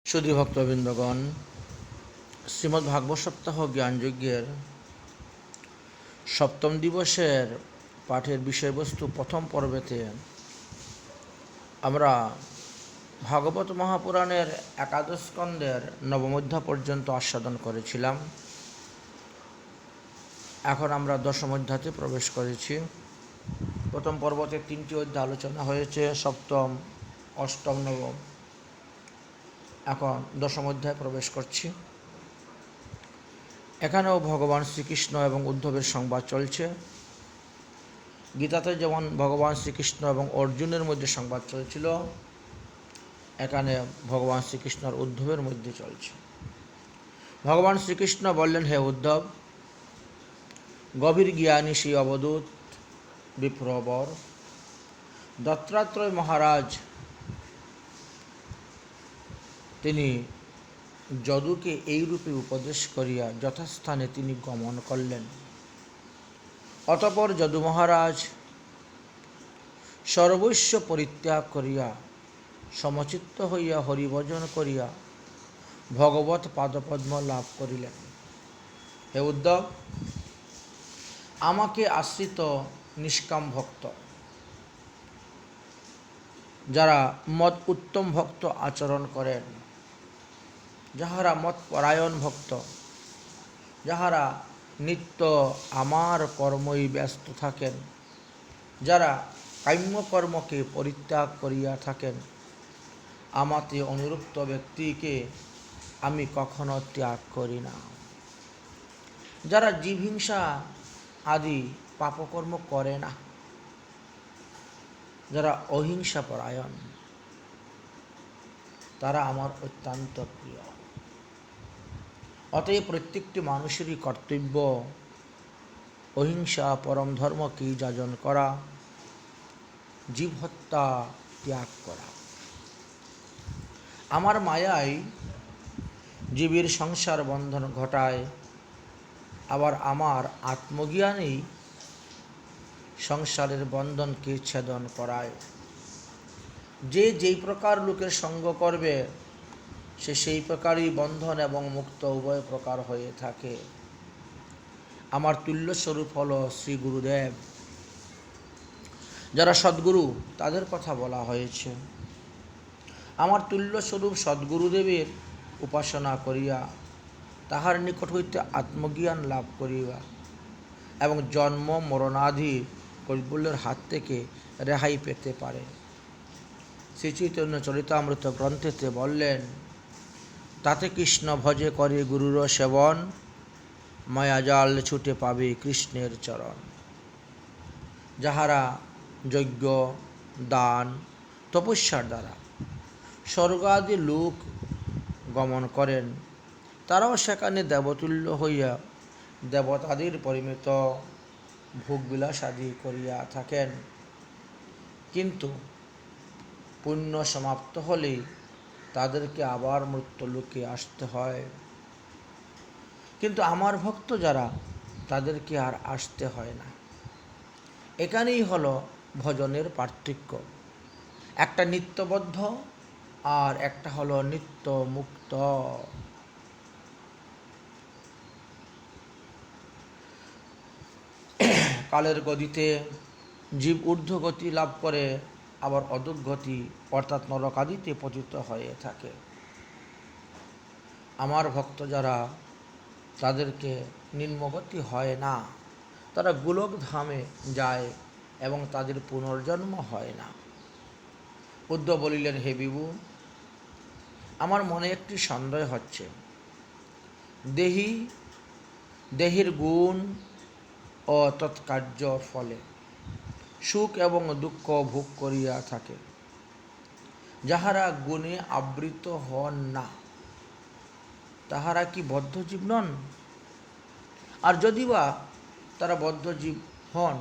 সুধী ভক্তবৃন্দগণ, শ্রীমদ্ ভাগবত সপ্তাহ জ্ঞানযজ্ঞের সপ্তম দিবসের পাঠের বিষয়বস্তু প্রথম পর্বেতে আমরা ভাগবত মহাপুরাণের একাদশ স্কন্ধের নবম অধ্যায় পর্যন্ত আস্বাদন করেছিলাম। এখন আমরা দশম অধ্যায়তে প্রবেশ করেছি। প্রথম পর্বতে তিনটি অধ্যায় আলোচনা হয়েছে, সপ্তম, অষ্টম, নবম। এখন দশম অধ্যায়ে প্রবেশ করছি। এখানেও ভগবান শ্রীকৃষ্ণ এবং উদ্ধবের সংবাদ চলছে। গীতাতে যেমন ভগবান শ্রীকৃষ্ণ এবং অর্জুনের মধ্যে সংবাদ চলছিল, এখানে ভগবান শ্রীকৃষ্ণ আর উদ্ধবের মধ্যে চলছে। ভগবান শ্রীকৃষ্ণ বললেন, হে উদ্ধব, গভীর জ্ঞানী সেই অবধূত বিপ্রবর দত্তাত্রেয় মহারাজ তিনি যদুকে এই রূপে উপদেশ করিয়া যথাস্থানে তিনি গমন করলেন। অতঃপর যদু মহারাজ সর্বস্ব পরিত্যাগ করিয়া সমচিত্ত হইয়া হরিভজন করিয়া ভগবৎ পাদপদ্ম লাভ করিলেন। হে উদ্ধব, আমাকে আশ্রিত নিষ্কাম ভক্ত, যারা মত উত্তম ভক্ত আচরণ করেন, যাহারা মত পরায়ণ ভক্ত, যাহারা নিত্য আমার কর্মই ব্যস্ত থাকেন, যারা কাম্যকর্মকে পরিত্যাগ করিয়া থাকেন, আমাতে অনুরক্ত ব্যক্তিকে আমি কখনো ত্যাগ করি না। যারা জীবহিংসা আদি পাপকর্ম করে না, যারা অহিংসা পরায়ণ, তারা আমার অত্যন্ত প্রিয়। অতএব প্রত্যেকটি মানুষেরই কর্তব্য অহিংসা পরম ধর্মকে যাজন করা, জীব হত্যা ত্যাগ করা। আমার মায়াই জীবের সংসার বন্ধন ঘটায়, আবার আমার আত্মজ্ঞানেই সংসারের বন্ধনকে ছেদন করায়। যে যেই প্রকার লোকের সঙ্গ করবে, সে সেই প্রকারই বন্ধন এবং মুক্ত উভয় প্রকার হয়ে থাকে। আমার তুল্য স্বরূপ হল শ্রী গুরুদেব। যারা সদ্গুরু, তাদের কথা বলা হয়েছে। আমার তুল্য স্বরূপ সদ্গুরুদেবের উপাসনা করিয়া তাহার নিকট হইতে আত্মজ্ঞান লাভ করিবা এবং জন্ম মরণাধি কৈবল্যের হাত থেকে রেহাই পেতে পারে। শ্রী চৈতন্য চরিতামৃত গ্রন্থেতে বললেন, তাতে কৃষ্ণ ভজে করে গুরুর সেবন, মায়াজাল ছুটে পাবে কৃষ্ণের চরণ। যাহারা যজ্ঞ, দান, তপস্যার দ্বারা স্বর্গাদি লোক গমন করেন, তারাও সেখানে দেবতুল্য হইয়া দেবতাদের পরিমিত ভোগবিলাস আদি করিয়া থাকেন। কিন্তু পুণ্য সমাপ্ত হলে তাদেরকে আবার মৃত্যুলোকে আসতে হয়। কিন্তু আমার ভক্ত যারা, তাদেরকে আর আসতে হয় না। এখানেই হলো ভজনের পার্থক্য। একটা নিত্যবদ্ধ আর একটা হলো নিত্য মুক্ত। কালের গতিতে জীব ঊর্ধ্বগতি লাভ করে, আবার অধোগতি অর্থাৎ নরকাদিতে পতিত হয়ে থাকে। আমার ভক্ত যারা, তাদেরকে নিম্নগতি হয় না, তারা গোলক ধামে যায় এবং তাদের পুনর্জন্ম হয় না। উদ্ধব বলিলেন, হে বিভু, আমার মনে একটি সন্দেহ হচ্ছে। দেহের গুণ ও তৎকার্য ফলে সুখ এবং দুঃখ ভোগ করিয়া থাকে। যাহারা গুণে আবৃত হন না, তাহারা কি বদ্ধজীব নন? আর যদি বা তারা বদ্ধজীব হন,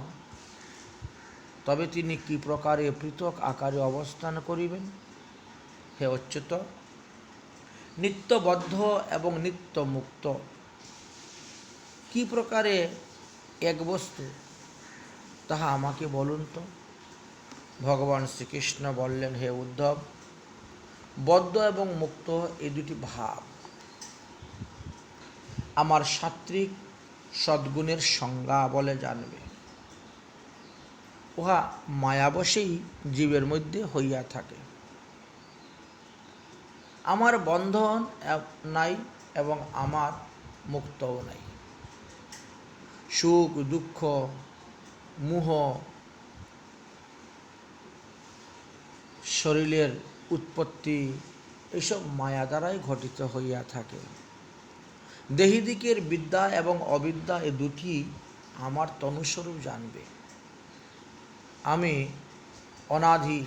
তবে তিনি কি প্রকারে পৃথক আকারে অবস্থান করিবেন? হে অচ্যুত, নিত্যবদ্ধ এবং নিত্য মুক্ত কি প্রকারে এক বস্তু, তাহা আমাকে বলুন তো। ভগবান শ্রীকৃষ্ণ বললেন, হে উদ্ধব, বদ্ধ এবং মুক্ত এই দুটি ভাব আমার সাত্ত্বিক সদ্গুণের সংজ্ঞা বলে জানবে। উহা মায়াবশেই জীবের মধ্যে হইয়া থাকে। আমার বন্ধন নাই এবং আমার মুক্তও নাই। সুখ দুঃখ মোহ শরীরের উৎপত্তি এসব মায়া দ্বারাই ঘটিত হইয়া থাকে। দেহিদিকের বিদ্যা এবং অবিদ্যা এ দুটি আমার তনুস্বরূপ জানবে। আমি অনাদি,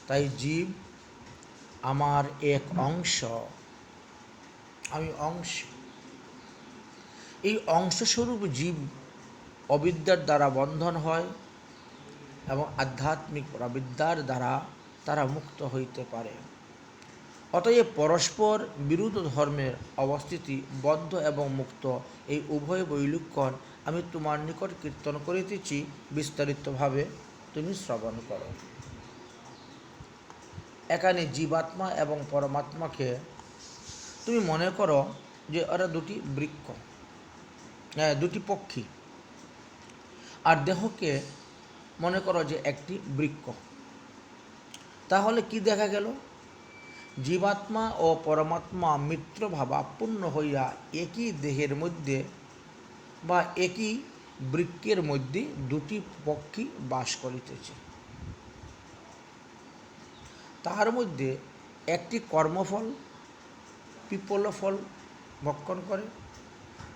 তাই জীব আমার এক অংশ, আমি অংশ। এই অংশস্বরূপ জীব অবিদ্যার দ্বারা বন্ধন হয় এবং আধ্যাত্মিক প্রবিদ্যার দ্বারা তারা মুক্ত হইতে পারে। অতএব পরস্পর বিরুদ্ধ ধর্মের অবস্থিতি, বদ্ধ এবং মুক্ত এই উভয় বৈলক্ষণ আমি তোমার নিকট কীর্তন করিতেছি, বিস্তারিতভাবে তুমি শ্রবণ করো। এখানে জীবাত্মা এবং পরমাত্মাকে তুমি মনে করো যে ওরা দুটি বৃক্ষ, দুটি পক্ষী, আর দেহকে মনে করো যে একটি বৃক্ষ। তাহলে কি দেখা গেল? জীবাত্মা ও পরমাত্মা মিত্রভাবাপন্ন হইয়া একই দেহের মধ্যে বা একই বৃক্ষের মধ্যে দুটি পক্ষী বাস করিতেছে। তাহার মধ্যে একটি কর্মফল পিপল ফল ভক্ষণ করে,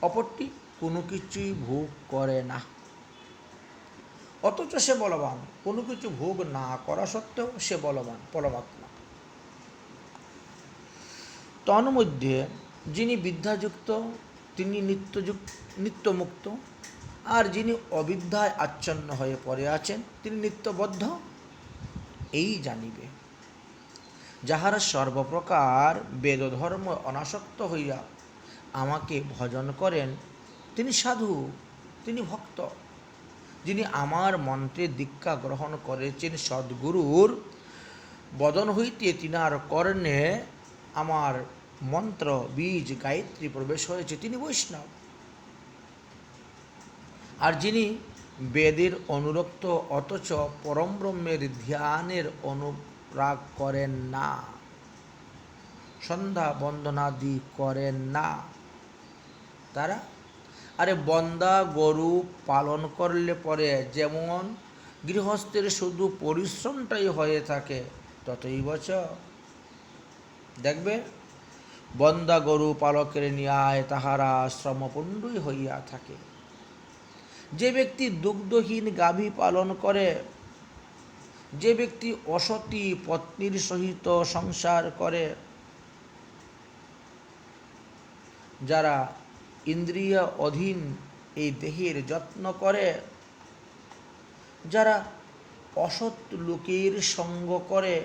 অপরটি কোনো কিছুই ভোগ করে না, অথচ সে বলবান। কোনো কিছু ভোগ না করা সত্ত্বেও সে বলবান, পরমাত্মা। তন্মধ্যে যিনি বিদ্যাযুক্ত তিনি নিত্যমুক্ত, আর যিনি অবিদ্যায় আচ্ছন্ন হয়ে পড়ে আছেন তিনি নিত্যবদ্ধ। এই জানিবে, যাহারা সর্বপ্রকার বেদধর্ম অনাসক্ত হইয়া আমাকে ভজন করেন তিনি সাধু, তিনি ভক্ত। যিনি আমার মন্ত্রে দীক্ষা গ্রহণ করেছেন সদ্গুরুর বদন হইতে তিনার কর্ণে আমার মন্ত্র বীজ গায়ত্রী প্রবেশ হয়েছে তিনি বৈষ্ণব। আর যিনি বেদের অনুরক্ত অথচ পরম ব্রহ্মের ধ্যানের অনুরাগ করেন না, সন্ধ্যা বন্দনাদি করেন না, তারা বন্দা গরু পালন করলে পরে যেমন গৃহস্থের শুধু পরিশ্রমটাই হয়ে থাকে, ততই বছর দেখবে বন্দা গরু পালকের ন্যায় তাহারা শ্রমপুণ্ডই হইয়া থাকে। যে ব্যক্তি দুগ্ধহীন গাভী পালন করে, যে ব্যক্তি অসতী পত্নীর সহিত সংসার করে, যারা ইন্দ্রিয় অধীন এই দেহের যত্ন করে, যারা অসৎ লোকের সঙ্গ করে,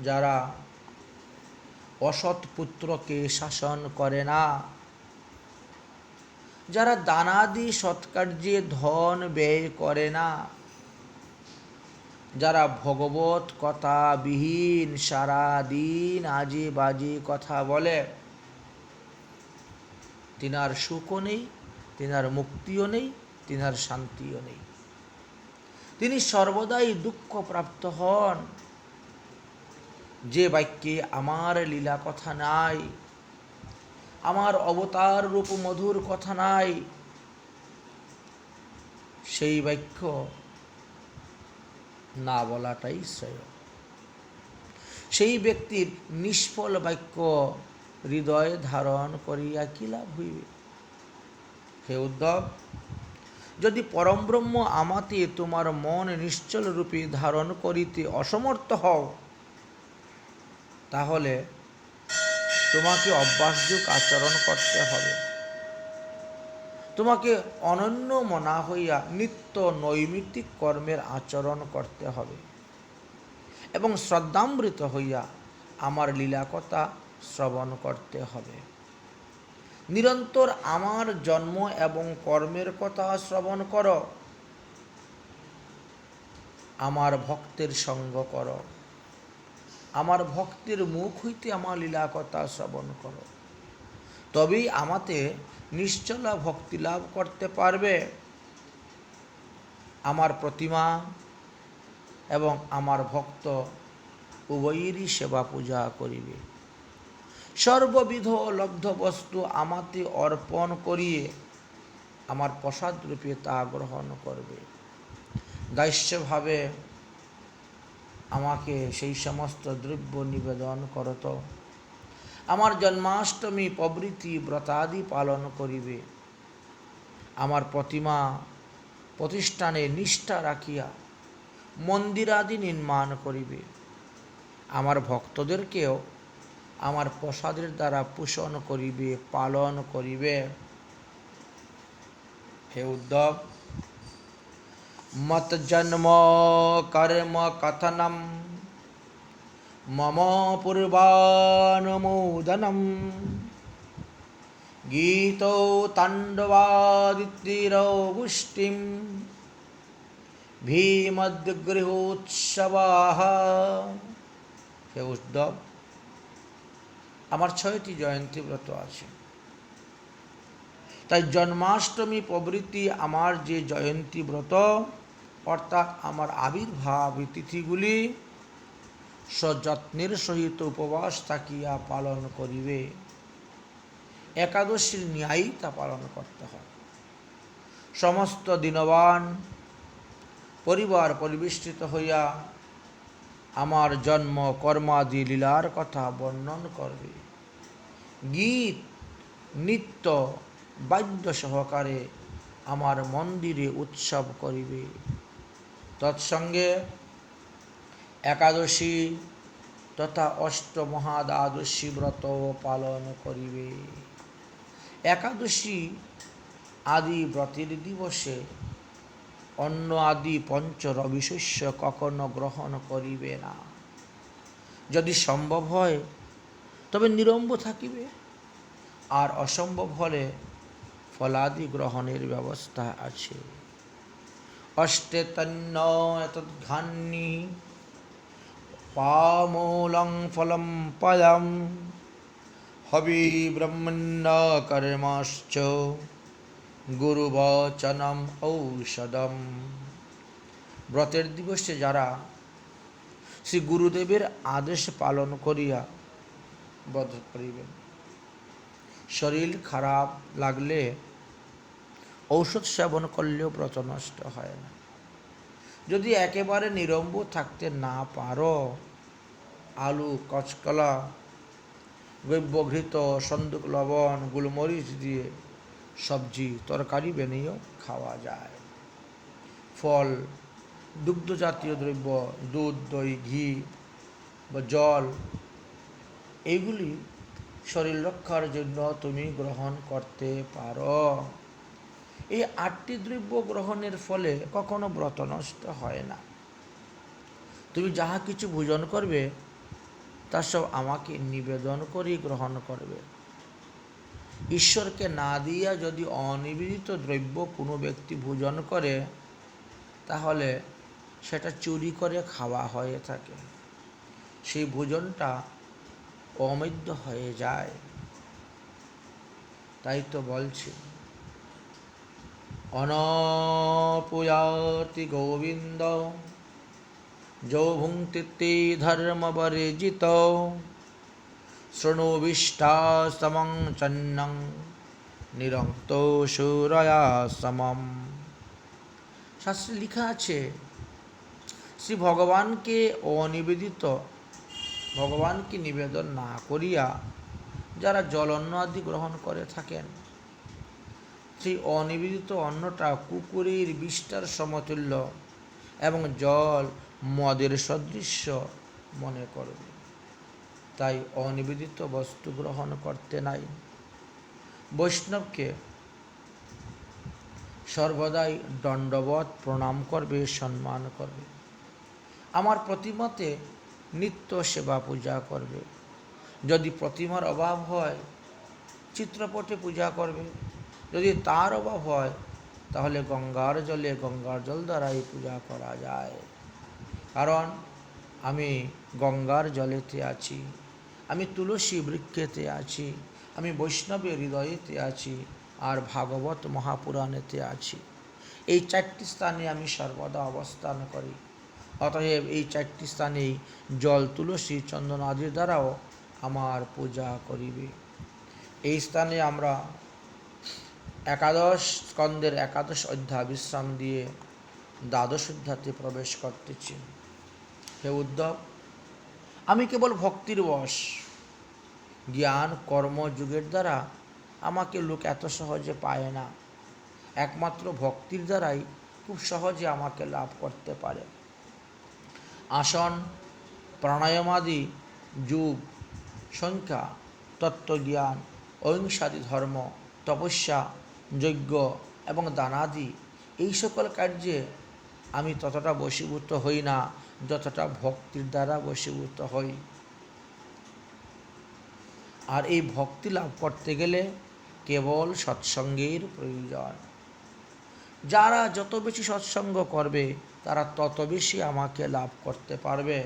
যারা অসৎ পুত্রকে শাসন করে না, যারা দানাদি সৎকার্যে ধন ব্যয় করে না, যারা ভগবত কথা বিহীন সারা দিন আজে বাজে কথা বলে, তিনার সুখও নেই, তিনার মুক্তিও নেই, তিনার শান্তিও নেই। তিনি সর্বদাই দুঃখ প্রাপ্ত হন। যে বাক্যে আমার লীলা কথা নাই, আমার অবতার রূপ মধুর কথা নাই, সেই বাক্য না বলাটাই শ্রেয়। সেই ব্যক্তির নিষ্ফল বাক্য হৃদয়ে ধারণ করিয়া কি লাভ হইবে? হে উদ্ধব, যদি পরমব্রহ্ম আমাতে তোমার মন নিশ্চল রূপে ধারণ করিতে অসমর্থ হও, তাহলে তোমাকে অভ্যাসযোগ আচরণ করতে হবে। তোমাকে অনন্য মনা হইয়া নিত্য নৈমিত্তিক কর্মের আচরণ করতে হবে এবং শ্রদ্ধামৃত হইয়া আমার লীলাকথা শ্রবণ করতে হবে। নিরন্তর আমার জন্ম এবং কর্মের কথা শ্রবণ করো, আমার ভক্তের সঙ্গ করো, আমার ভক্তের মুখ হইতে আমার লীলা কথা শ্রবণ করো, তবেই আমাতে নিশ্চলা ভক্তি লাভ করতে পারবে। আমার প্রতিমা এবং আমার ভক্ত উভয়েরই সেবা পূজা করিবে। সর্ববিধ লব্ধ বস্তু আমাতে অর্পণ করিয়ে আমার প্রসাদ রূপে তা গ্রহণ করবে। দাস্যভাবে আমাকে সেই সমস্ত দ্রব্য নিবেদন করত। আমার জন্মাষ্টমী প্রভৃতি ব্রতাদি পালন করিবে। আমার প্রতিমা প্রতিষ্ঠানে নিষ্ঠা রাখিয়া মন্দিরাদি নির্মাণ করিবে। আমার ভক্তদেরকেও আমার প্রসাদের দ্বারা পোষণ করিবে, পালন করিবে। হে উদ্ধব, মত জন্ম কর্ম কথনম মম পূর্বানুমোদনম গীতো তাণ্ডবাদিত্রিরৌগুষ্টিম ভীমদ্গৃহোৎসবাঃ। হে উদ্ধব, আমার 6টি জয়ন্তী ব্রত আছে। তাই জন্মাষ্টমী প্রভৃতি আমার যে জয়ন্তী ব্রত অর্থাৎ আমার আবির্ভাব তিথিগুলি সযত্নের সহিত উপবাস থাকিয়া পালন করিবে। একাদশীর ন্যায় তা পালন করতে হয়। সমস্ত দিনবান পরিবার পরিবেষ্টিত হইয়া আমার জন্ম কর্মাদি লীলার কথা বর্ণন করবে। গীত নৃত্য বাদ্য সহকারে আমার মন্দিরে উৎসব করিবে। তৎসঙ্গে একাদশী তথা অষ্টমহাদ্বাদশী ব্রত পালন করিবে। একাদশী আদি ব্রতের দিবসে অন্ন আদি পঞ্চ রবিশস্য কখনো গ্রহণ করিবে না। যদি সম্ভব হয় তবে নিরম্ব থাকিবে, আর অসম্ভব হলে ফলাদি গ্রহণের ব্যবস্থা আছে। অষ্টে তন্ন এতদ্ঘান্যি পামূলং ফলম পয়ম হবি ব্রহ্মণ্য কর্মশ্চ গুরুবচনম ঔষধম। ব্রতের দিবসে যারা শ্রী গুরুদেবের আদেশ পালন করিয়া ব্রত করিবেন, শরীর খারাপ লাগলে ঔষধ সেবন করলেও ব্রত নষ্ট হয় না। যদি একেবারে নিরম্ব থাকতে না পারো, আলু, কচকলা, গব্যঘৃত, সন্দুক লবণ, গোলমরিচ দিয়ে সবজি তরকারি বানিয়েও খাওয়া যায়। ফল, দুগ্ধ জাতীয় দ্রব্য, দুধ, দই, ঘি বা জল, এইগুলি শরীর রক্ষার জন্য তুমি গ্রহণ করতে পারো। এই 8টি দ্রব্য গ্রহণের ফলে কখনো ব্রত নষ্ট হয় না। তুমি যাহা কিছু ভোজন করবে তা সব আমাকে নিবেদন করেই গ্রহণ করবে। ঈশ্বরকে না দিয়া যদি অনিবেদিত দ্রব্য কোনো ব্যক্তি ভোজন করে তাহলে সেটা চুরি করে খাওয়া হয়ে থাকে, সেই ভোজনটা অমেদ্য হয়ে যায়। তাই তো বলছি, অনপুয়াতি গোবিন্দ যো ভুঙ্ক্তি ধর্মবর্জিত শৃণুবিষ্টাসমং চন্নং নিরক্তো সুরয়া সমম। শাস্ত্রে লেখা আছে, শ্রী ভগবানকে অনিবেদিত, ভগবানকে নিবেদন না করিয়া যারা জলন্ন আদি গ্রহণ করে থাকেন, সেই অনিবেদিত অন্নটা কুকুরের বিষ্ঠার সমতুল্য এবং জল মদের সদৃশ্য মনে করবে। তাই অনিবেদিত বস্তু গ্রহণ করতে নাই। বৈষ্ণবকে সর্বদাই দণ্ডবৎ প্রণাম করবে, সম্মান করবে। আমার প্রতিমাতে নিত্য সেবা পূজা করবে। যদি প্রতিমার অভাব হয় চিত্রপটে পূজা করবে, যদি তার অভাব হয় তাহলে গঙ্গার জল দ্বারাই পূজা করা যায়। কারণ আমি গঙ্গার জলেতে আছি, আমি তুলসী বৃক্ষেতে আছি, আমি বৈষ্ণবের হৃদয়েতে আছি, আর ভাগবত মহাপুরাণেতে আছি। এই চারটি স্থানে আমি সর্বদা অবস্থান করি। অতএব এই চারটি স্থানেই জল, তুলসী, চন্দন আদির দ্বারাও আমার পূজা করিবে। এই স্থানে আমরা একাদশ স্কন্দের একাদশ অধ্যায় বিশ্রাম দিয়ে দ্বাদশ অধ্যায়তে প্রবেশ করতেছি। হে উদ্ধব, আমি কেবল ভক্তির বশ। জ্ঞান কর্মযোগের দ্বারা আমাকে লোক এত সহজে পায় না। একমাত্র ভক্তির দ্বারাই খুব সহজে আমাকে লাভ করতে পারে। আসন, প্রাণায়ামাদি, যোগ, সংখ্যা, তত্ত্বজ্ঞান, অহিংসাদি ধর্ম, তপস্যা, যজ্ঞ এবং দানাদি এই সকল কার্যে আমি ততটা বশীভূত হই না যতটা ভক্তির দ্বারা বশীভূত হই। আর এই ভক্তি লাভ করতে গেলে কেবল সৎসঙ্গের প্রয়োজন। যারা যত বেশি সৎসঙ্গ করবে তারা তত বেশি আমাকে লাভ করতে পারবে।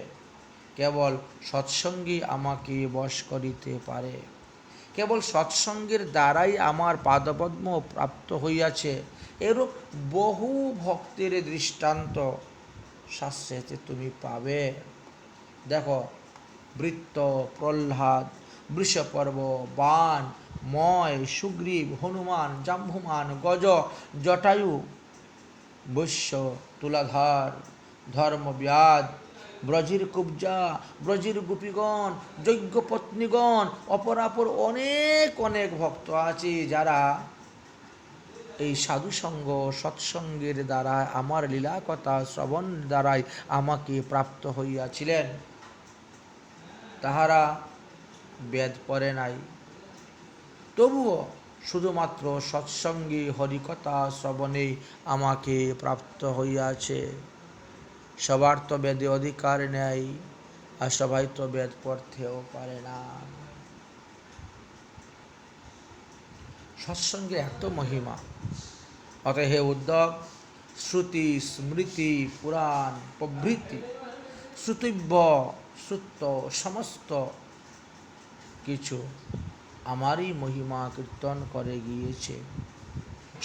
কেবল সৎসঙ্গই আমাকে বশ করিতে পারে। কেবল সৎসঙ্গের দ্বারাই আমার পাদপদ্ম প্রাপ্ত হইয়াছে, এরূপ বহু ভক্তের দৃষ্টান্ত শাস্ত্রেতে তুমি পাবে। দেখো, বৃত্ত, প্রহ্লাদ, বৃষপর্ব, বাণ, ময়, সুগ্রীব, হনুমান, জাম্বুমান, গজ, জটায়ু, বৈশ্য, তুলাধার, ধর্মব্যাদ, ব্রজের কুব্জা, ব্রজের গোপীগণ, যজ্ঞপত্নীগণ, অপরাপর অনেক অনেক ভক্ত আছে যারা এই সাধুসঙ্গ সৎসঙ্গের দ্বারা আমার লীলা কথা শ্রবণ দ্বারাই আমাকে প্রাপ্ত হইয়াছিলেন। তাহারা বেদ পড়ে নাই, তবুও শুধুমাত্র সৎসঙ্গী হরিকথা শ্রবণেই আমাকে প্রাপ্ত হইয়াছে। সবার তো বেদে অধিকার নেই, আর সবাই তো বেদ পড়তেও পারে না। সৎসঙ্গে এত মহিমা। অতএব হে উদ্ধব, শ্রুতি, স্মৃতি, পুরাণ প্রভৃতি শ্রুতিব্য শ্রুত সমস্ত কিছু আমারই মহিমা কীর্তন করে গিয়েছে।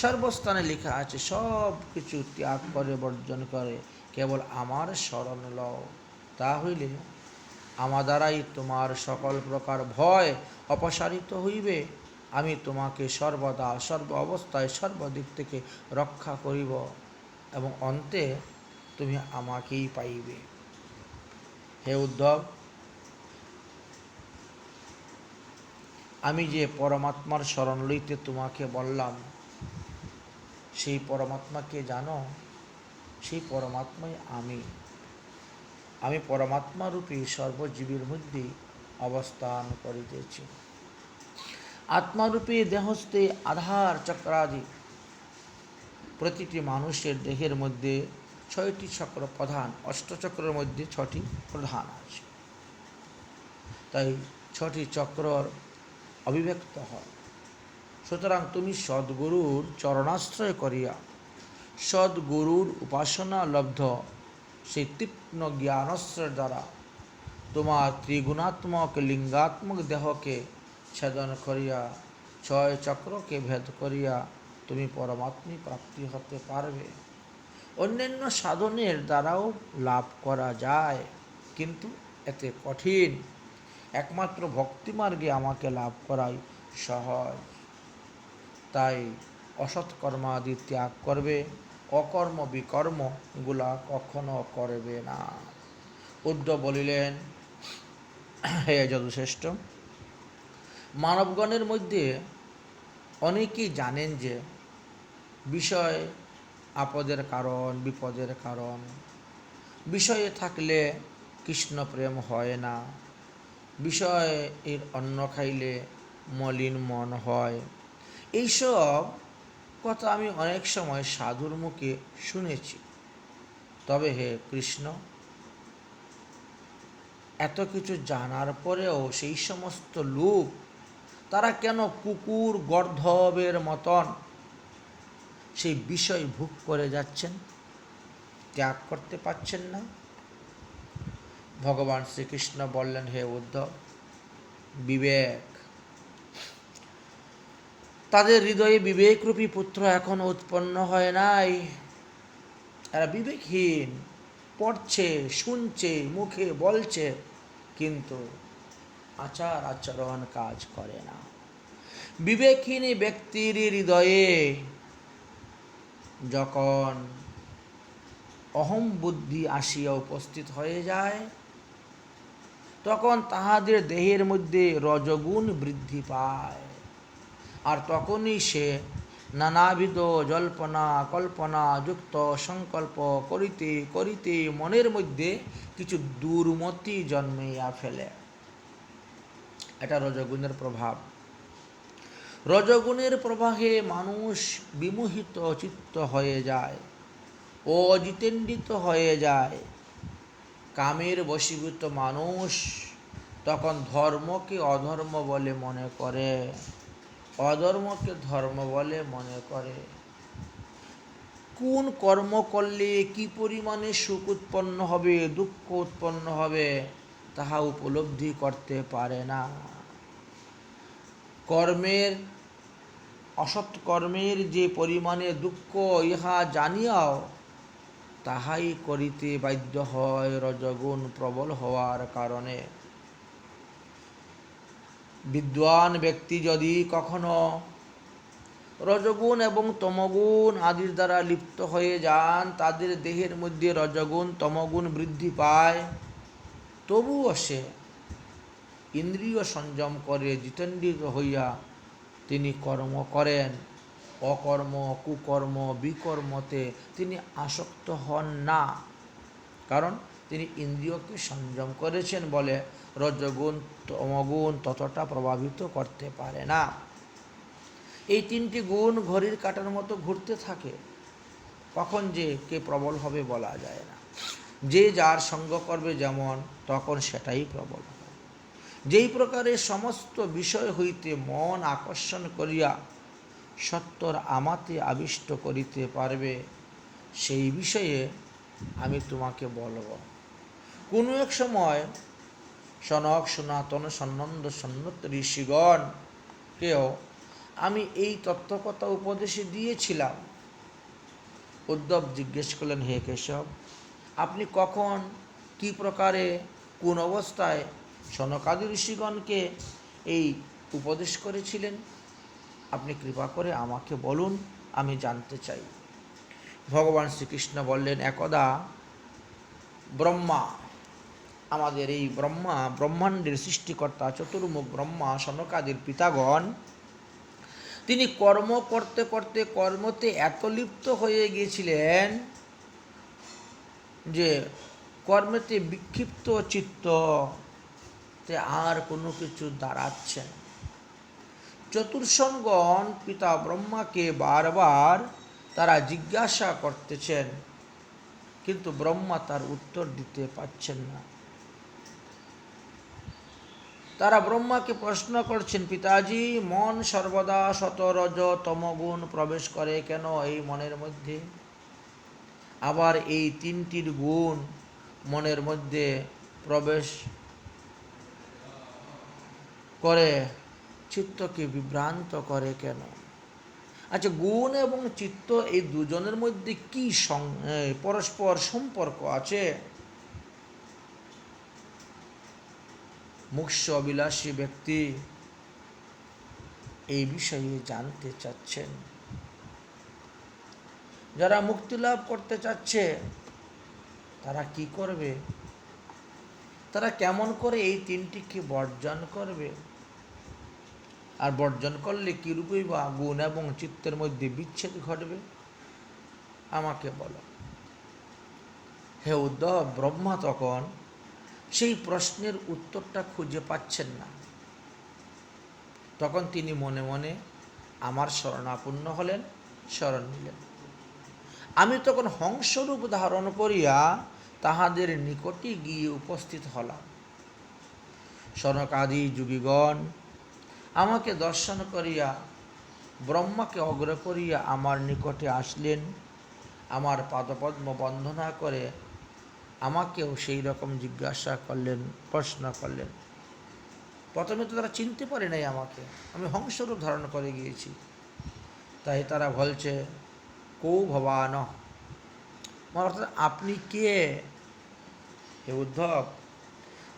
সর্বস্থানে লেখা আছে, সব কিছু ত্যাগ করে বর্জন করে কেবল আমার শরণ লও, তা হইলে আমার দ্বারাই তোমার সকল প্রকার ভয় অপসারিত হইবে। আমি তোমাকে সর্বদা সর্ব অবস্থায় সর্বদিক থেকে রক্ষা করিব এবং অন্তে তুমি আমাকেই পাইবে। হে উদ্ধব, আমি যে পরমাত্মার শরণ লইতে তোমাকে বললাম, সেই পরমাত্মাকে জানো? সেই পরমাত্মাই আমি পরমাত্মা রূপী সর্বজীবের মধ্যে অবস্থান করিতেছি। আত্মারূপী দেহস্থে আধার চক্রাদি প্রতিটি মানুষের দেহের মধ্যে 6টি চক্র প্রধান, অষ্টচক্রের মধ্যে 6টি প্রধান আছে। তাই 6টি চক্রর অভিব্যক্ত হয়। সুতরাং তুমি সদ্গুরুর চরণাশ্রয় করিয়া সদ্গুরুর উপাসনা লব্ধ সেই তীক্ষ্ণ জ্ঞানশ্রয়ের দ্বারা তোমার ত্রিগুণাত্মক লিঙ্গাত্মক দেহকে ছেদন করিয়া 6 চক্রকে ভেদ করিয়া তুমি পরমাত্মী প্রাপ্তি হতে পারবে। অন্যান্য সাধনের দ্বারাও লাভ করা যায়, কিন্তু এতে কঠিন। একমাত্র ভক্তিমার্গে আমাকে লাভ করাই সহজ। তাই অসৎকর্মাদি ত্যাগ করবে, অকর্ম বিকর্মগুলা কখনো করবে না। উদ্ধব বলিলেন, হে যদুশ্রেষ্ঠ, মানবগণের মধ্যে অনেকেই জানেন যে বিষয় আপদের কারণ, বিপদের কারণ। বিষয়ে থাকলে কৃষ্ণ প্রেম হয় না, বিষয় এর অন্ন খাইলে মলিন মন হয়। এইসব কথা আমি অনেক সময় সাধুর মুখে শুনেছি। তবে হে কৃষ্ণ, এত কিছু জানার পরেও সেই সমস্ত লোক তারা কেন কুকুর গর্ধবের মতন সেই বিষয় ভোগ করে যাচ্ছেন, ত্যাগ করতে পারছেন না? ভগবান শ্রীকৃষ্ণ বললেন, হে উদ্ধব, বিবেক, তাদের হৃদয়ে বিবেকরূপী পুত্র এখনো উৎপন্ন হয় নাই। এরা বিবেকহীন, পড়ছে, শুনছে, মুখে বলছে, কিন্তু আচার আচরণ কাজ করে না। বিবেকহীন ব্যক্তির হৃদয়ে যখন অহম বুদ্ধি আসিয়া উপস্থিত হয়ে যায়, তখন তাহাদের দেহের মধ্যে রজগুণ বৃদ্ধি পায়। আর তখনই সে নানাবিধ জল্পনা কল্পনা যুক্ত সংকল্প করিতে করিতে মনের মধ্যে কিছু দুর্মতি জন্মাইয়া ফেলে। এটা রজগুণের প্রভাব। রজগুণের প্রবাহে মানুষ বিমোহিত চিত্ত হয়ে যায়, অজিতেন্দ্রিত হয়ে যায়। কামের বশীভূত মানুষ তখন ধর্মকে অধর্ম বলে মনে করে, অধর্মকে ধর্ম বলে মনে করে। কোন কর্ম করলে কি পরিমাণে সুখ উৎপন্ন হবে, দুঃখ উৎপন্ন হবে, তাহা উপলব্ধি করতে পারে না। কর্মের, অসৎ কর্মের যে পরিমাণে দুঃখ, ইহা জানিয়াও তাহাই করিতে বাধ্য হয় রজগুণ প্রবল হওয়ার কারণে। বিদ্বান ব্যক্তি যদি কখনো রজগুণ এবং তমগুণ আদির দ্বারা লিপ্ত হয়ে যান, তাদের দেহের মধ্যে রজগুণ তমগুণ বৃদ্ধি পায়, তবুও সে ইন্দ্রিয় সংযম করে জিতেন্দ্রিয় হইয়া তিনি কর্ম করেন। অকর্ম, কুকর্ম, বিকর্মতে তিনি আসক্ত হন না, কারণ তিনি ইন্দ্রিয়কে সংযম করেছেন বলে রজগুণ তমগুণ ততটা প্রভাবিত করতে পারে না। এই তিনটি গুণ ঘড়ির কাঁটার মতো ঘুরতে থাকে, কখন যে কে প্রবল হবে বলা যায় না। যে যার সঙ্গ করবে যেমন, তখন সেটাই প্রবল হবে। যেই প্রকারে সমস্ত বিষয় হইতে মন আকর্ষণ করিয়া সত্যর আমাতে আবিষ্ট করিতে পারবে, সেই বিষয়ে আমি তোমাকে বলব। কোনো এক সময় সনক সনাতন সন্নন্দ সন্নত ঋষিগণকেও আমি এই তত্ত্বকথা উপদেশে দিয়েছিলাম। উদ্ধব জিজ্ঞেস করলেন, হে কেশব, আপনি কখন, কি প্রকারে, কোন অবস্থায় সনকাদি ঋষিগণকে এই উপদেশ করেছিলেন? আপনি কৃপা করে আমাকে বলুন, আমি জানতে চাই। ভগবান শ্রীকৃষ্ণ বললেন, একদা ব্রহ্মা, আমাদের এই ব্রহ্মা, ব্রহ্মাণ্ডের সৃষ্টিকর্তা চতুর্মুখ ব্রহ্মা, সনকাদির পিতাগণ, তিনি কর্ম করতে করতে কর্মতে এত লিপ্ত হয়ে গিয়েছিলেন যে কর্মেতে বিক্ষিপ্ত চিত্তে আর কোনো কিছু দাঁড়াচ্ছেন। চতুর্ষণগণ পিতা ব্রহ্মাকে বারবার তারা জিজ্ঞাসা করতেছেন, কিন্তু ব্রহ্মা তার উত্তর দিতে পারছেন না। তারা ব্রহ্মাকে প্রশ্ন করছেন, পিতাজি, মন সর্বদা শত রজ তমগুণ প্রবেশ করে কেন এই মনের মধ্যে? আবার এই তিনটির গুণ মনের মধ্যে প্রবেশ করে চিত্তকে বিভ্রান্ত করে কেন? আচ্ছা, গুণ এবং চিত্ত এই দুজনের মধ্যে কি পরস্পর সম্পর্ক আছে? মোক্ষ অভিলাষী ব্যক্তি এই বিষয়ে জানতে চাচ্ছেন। যারা মুক্তি লাভ করতে চাচ্ছে তারা কি করবে? তারা কেমন করে এই তিনটিকে বর্জন করবে? আর বর্জন করলে কীরূপেই বা গুণ এবং চিত্তের মধ্যে বিচ্ছেদ ঘটবে? আমাকে বলো। হে উদ্ধব, ব্রহ্মা তখন সেই প্রশ্নের উত্তরটা খুঁজে পাচ্ছেন না। তখন তিনি মনে মনে আমার শরণাপন্ন হলেন, শরণ নিলেন। আমি তখন হংসরূপ ধারণ করিয়া তাহাদের নিকটে গিয়ে উপস্থিত হলাম। সনকাদি যোগীগণ আমাকে দর্শন করিয়া ব্রহ্মাকে অগ্র করিয়া আমার নিকটে আসলেন। আমার পাদপদ্ম বন্দনা করে আমাকেও সেই রকম জিজ্ঞাসা করলেন, প্রশ্ন করলেন। প্রথমে তো তারা চিনতে পারে নাই আমাকে, আমি হংসরূপ ধারণ করে গিয়েছি। তাই তারা বলছে, কৌ ভবান, অর্থাৎ আপনি কে হে উদ্ধব?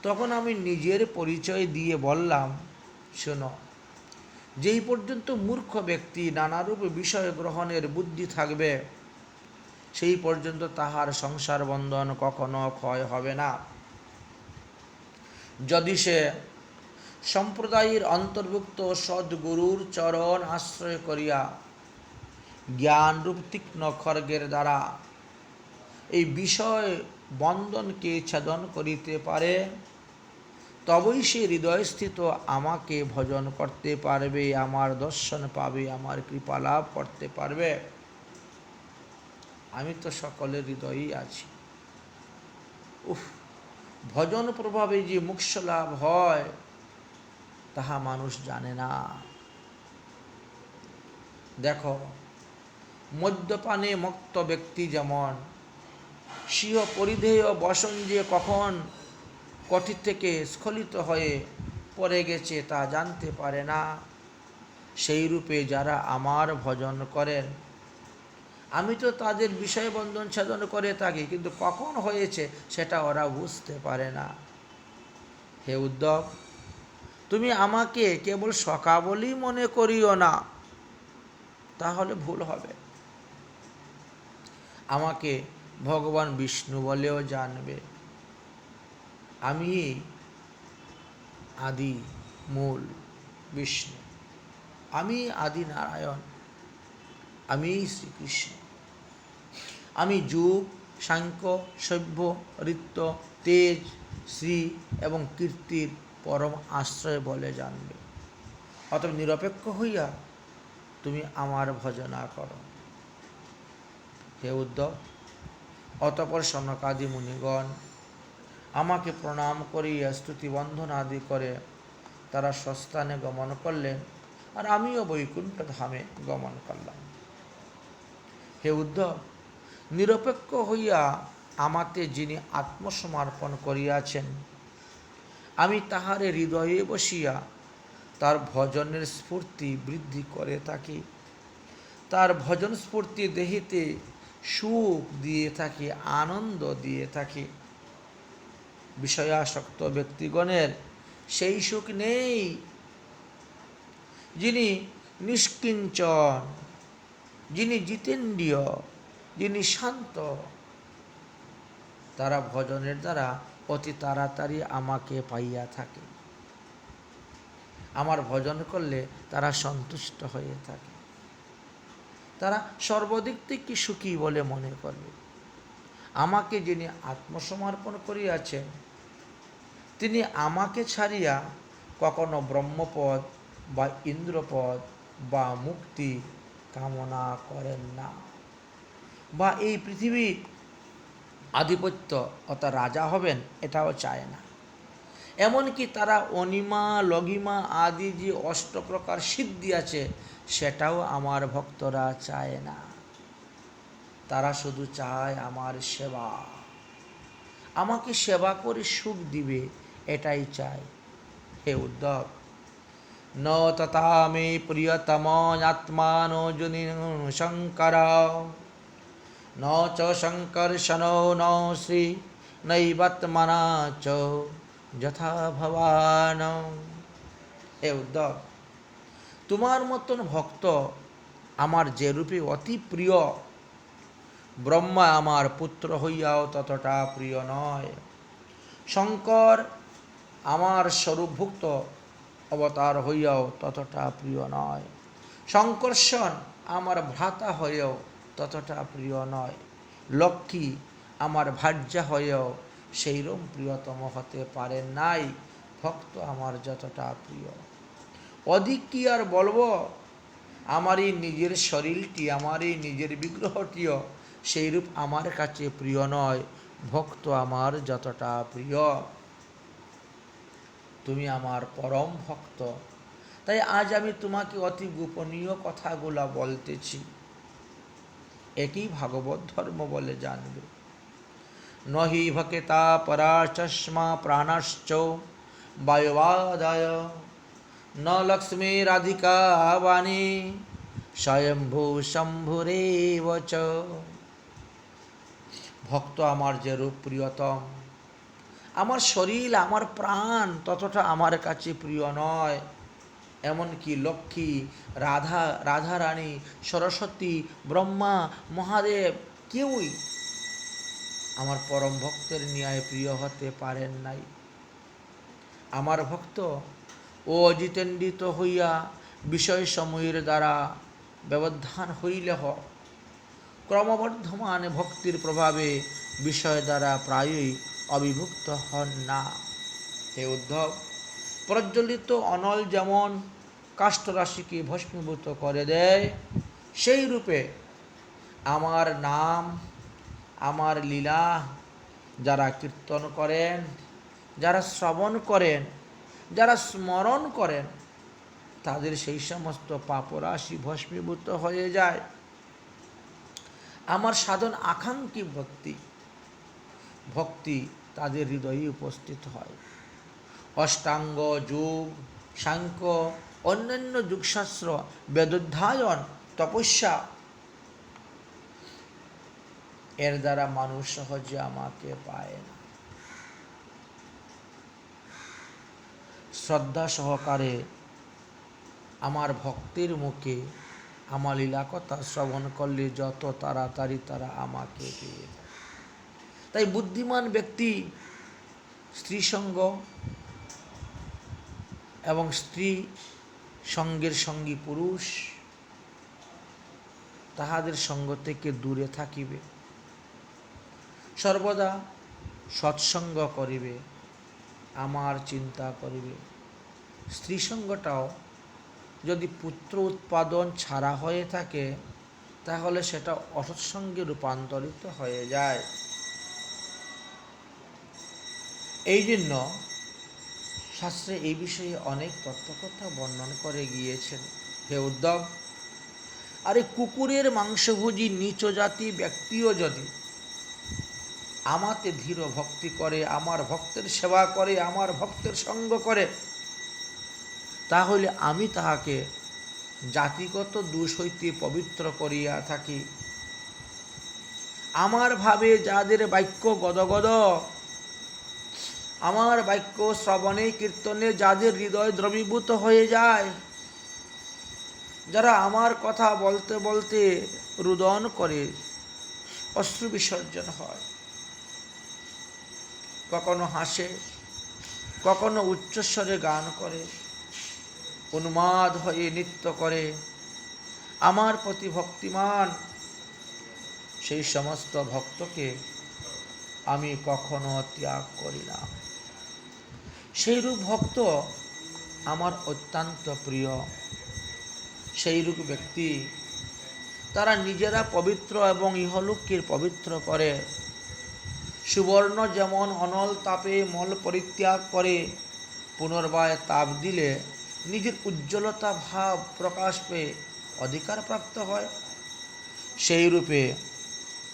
তখন আমি নিজের পরিচয় দিয়ে বললাম, শোনো, যেই পর্যন্ত মূর্খ ব্যক্তি নানারূপ বিষয় গ্রহণের বুদ্ধি থাকবে, সেই পর্যন্ত তাহার সংসার বন্ধন কখনো ক্ষয় হবে না। যদি সে সম্প্রদায়ের অন্তর্ভুক্ত সদ্গুরুর চরণ আশ্রয় করিয়া জ্ঞানরূপ তীক্ষ্ণ খড়গের দ্বারা এই বিষয় বন্ধনকে ছেদন করিতে পারে, তবেই সে হৃদয়স্থিত আমাকে ভজন করতে পারবে, আমার দর্শন পাবে, আমার কৃপা লাভ করতে পারবে। আমি তো সকলের হৃদয়েই আছি। ভজন প্রভাবে যে মোক্ষ লাভ হয় তাহা মানুষ জানে না। দেখো, মদ্যপানে মত্ত ব্যক্তি যেমন স্বীয় পরিধেয় বসন যে কখন কটি থেকে স্খলিত হয়ে পড়ে গেছে তা জানতে পারে না, সেই রূপে যারা আমার ভজন করেন, আমি তো তাদের বিষয় বন্ধন ছেদন করে থাকি, কিন্তু কখন হয়েছে সেটা ওরা বুঝতে পারে না। হে উদ্ধব, তুমি আমাকে কেবল সখা বলেই মনে করিও না, তাহলে ভুল হবে। আমাকে ভগবান বিষ্ণু বলেও জানবে। আমি আদি মূল বিষ্ণু, আমি আদি নারায়ণ, আমি শ্রীকৃষ্ণ। আমি যুগ, সাংখ্য, সভ্য, ঋত্য, তেজ, শ্রী এবং কীর্তির পরম আশ্রয় বলে জানবে। অতএব নিরপেক্ষ হইয়া তুমি আমার ভজনা করো। হে উদ্ধব, অতঃপর সনকাদি মুনিগণ আমাকে প্রণাম করিয়া স্তুতি বন্ধন আদি করে তারা স্বস্থানে গমন করলেন, আর আমিও বৈকুণ্ঠ ধামে গমন করলাম। হে উদ্ধব, নিরপেক্ষ হইয়া আমাতে যিনি আত্মসমর্পণ করিয়াছেন, আমি তাহারে হৃদয়ে বসিয়া তার ভজনের স্ফূর্তি বৃদ্ধি করে থাকি। তার ভজন স্ফূর্তি দেহিতে সুখ দিয়ে থাকি, আনন্দ দিয়ে থাকি। বিষয়াসক্ত ব্যক্তিগণের সেই সুখ নেই। যিনি নিষ্কিঞ্চন, যিনি জিতেন্দ্রিয়, যিনি শান্ত, তারা ভজনের দ্বারা অতি তাড়াতাড়ি আমাকে পাইয়া থাকে। আমার ভজন করলে তারা সন্তুষ্ট হয়ে থাকে, তারা সর্বদিক থেকে সুখী বলে মনে করবে। আমাকে যিনি আত্মসমর্পণ করিয়াছেন, তিনি আমাকে ছাড়িয়া কখনো ব্রহ্মপদ বা ইন্দ্রপদ বা মুক্তি কামনা করেন না, বা এই পৃথিবীর আধিপত্য অর্থাৎ রাজা হবেন এটাও চায় না। এমনকি তারা অনিমা, লঘিমা আদি যে অষ্টপ্রকার সিদ্ধি আছে সেটাও আমার ভক্তরা চায় না। তারা শুধু চায় আমার সেবা, আমাকে সেবা করে সুখ দিবে, এটাই চায়। হে উদ্ধব, ন তথা মে প্রিয়তম আত্মানো জনি শঙ্কর, ন চ শঙ্কর্ষণো ন শ্রী নৈবাত্মনা চ যথা ভবান। হে উদ্ধব, তোমার মতন ভক্ত আমার যে রূপে অতি প্রিয়, ব্রহ্মা আমার পুত্র হইয়াও ততটা প্রিয় নয়। শঙ্কর আমার স্বরূপভুক্ত অবতার হইয়াও ততটা প্রিয় নয়। শঙ্কর্ষণ আমার ভ্রাতা হয়েও ততটা প্রিয় নয়। লক্ষ্মী আমার ভার্যা হয়েও সেইরকম প্রিয়তম হতে পারেন নাই ভক্ত আমার যতটা প্রিয়। অধিক কি আর বলবো? আমারই নিজের শরীরটি, আমারই নিজের বিগ্রহটিও সেইরূপ আমার কাছে প্রিয় নয় ভক্ত আমার যতটা প্রিয়। তুমি আমার পরম ভক্ত, তাই আজ আমি তোমাকে অতি গোপনীয় কথাগুলা বলতেছি, একই ভাগবত ধর্ম বলে জানবে। নহি ভকেতা পরাচস্মা প্রাণশ্চ বায়ুবাদায় ন লক্ষ্মীরাধিকা বাণী স্বয়ম্ভু শম্ভুরেব চ। ভক্ত আমার যে রূপ প্রিয়তম, আমার শরীর আমার প্রাণ ততটা আমার কাছে প্রিয় নয়। এমনকি লক্ষ্মী, রাধারানী, সরস্বতী, ব্রহ্মা, মহাদেব কেউই আমার পরম ভক্তের ন্যায় প্রিয় হতে পারেন নাই। আমার ভক্ত ও জিতেন্দ্রিত হইয়া বিষয় সমূহের দ্বারা ব্যবধান হইলেহ ক্রমবর্ধমান ভক্তির প্রভাবে বিষয় দ্বারা প্রায়ই অবিভক্ত হন না। হে উদ্ধব, প্রজ্বলিত অনল যেমন কাষ্ঠরাশিকে ভস্মীভূত করে দেয়, সেই রূপে আমার নাম, আমার লীলা যারা কীর্তন করেন, যারা শ্রবণ করেন, যারা স্মরণ করেন, তাদের সেই সমস্ত পাপরাশি ভস্মীভূত হয়ে যায়। আমার সাধন আকাঙ্ক্ষী ভক্তি তাদের হৃদয়ে উপস্থিত হয়। অষ্টাঙ্গ যোগ, সাংখ্য, অন্যান্য যুগশাস্ত্র, বেদোধ্যায়ন, তপস্যা, এর দ্বারা মানুষ সহজে আমাকে পায় না। শ্রদ্ধা সহকারে আমার ভক্তের মুখে আমার লীলাকথা শ্রবণ করলে যত তাড়াতাড়ি তারা আমাকে পেয়ে যায়। তাই বুদ্ধিমান ব্যক্তি স্ত্রী সঙ্গ এবং স্ত্রী সঙ্গের সঙ্গী পুরুষ, তাহাদের সঙ্গ থেকে দূরে থাকিবে, সর্বদা সৎসঙ্গ করিবে, আমার চিন্তা করিবে। স্ত্রী সঙ্গটাও যদি পুত্র উৎপাদন ছাড়া হয়ে থাকে, তাহলে সেটা অসৎসঙ্গে রূপান্তরিত হয়ে যায়। এই জন্য শাস্ত্রে এই বিষয়ে অনেক তত্ত্বকথা বর্ণন করে গিয়েছেন। হে উদ্ধব, আরে কুকুরের মাংসভোজী নীচ জাতি ব্যক্তিও যদি আমাতে ধীর ভক্তি করে, আমার ভক্তের সেবা করে, আমার ভক্তের সঙ্গ করে, তাহলে আমি তাহাকে জাতিগত দোষ হইতে পবিত্র করিয়া থাকি। আমার ভাবে যাদের বাক্য গদগদ, আমার বাক্য শ্রবণে কীর্তনে যাদের হৃদয় দ্রবীভূত হয়ে যায়, যারা আমার কথা বলতে বলতে রুদন করে, অশ্রু বিসর্জন হয়, কখনো হাসে, কখনো উচ্চস্বরে গান করে, উন্মাদ হয়ে নৃত্য করে, আমার প্রতি ভক্তিমান, সেই সমস্ত ভক্তকে আমি কখনো ত্যাগ করি না। সেইরূপ ভক্ত আমার অত্যন্ত প্রিয়। সেইরূপ ব্যক্তি তারা নিজেরা পবিত্র এবং ইহলোককে পবিত্র করে। সুবর্ণ যেমন অনল তাপে মল পরিত্যাগ করে, পুনর্বার তাপ দিলে নিজের উজ্জ্বলতা ভাব প্রকাশ পেয়ে অধিকার প্রাপ্ত হয়, সেই রূপে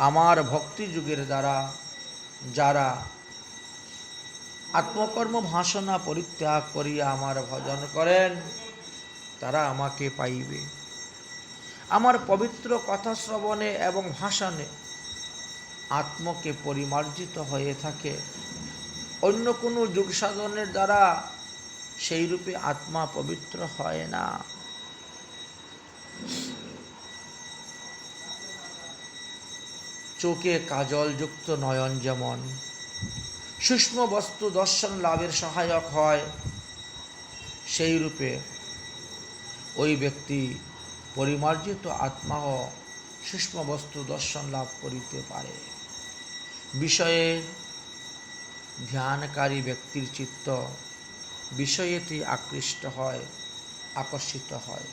আমার ভক্তি যুগের দ্বারা যারা আত্মকর্ম ভাসনা পরিত্যাগ করিয়া আমার ভজন করেন, তারা আমাকে পাইবে। আমার পবিত্র কথা শ্রবণে এবং ভাষণে আত্মকে পরিমার্জিত হয়ে থাকে। অন্য কোনো যোগ সাধনের দ্বারা সেই রূপে আত্মা পবিত্র হয় না। চোখে কাজলযুক্ত নয়ন যেমন সূক্ষ্ম বস্তু দর্শন লাভের সহায়ক হয়, সেই রূপে ওই ব্যক্তি পরিমার্জিত আত্মাও সূক্ষ্ম বস্তু দর্শন লাভ করিতে পারে। বিষয়ে ধ্যানকারী ব্যক্তির চিত্ত বিষয়েতে আকৃষ্ট হয়, আকর্ষিত হয়,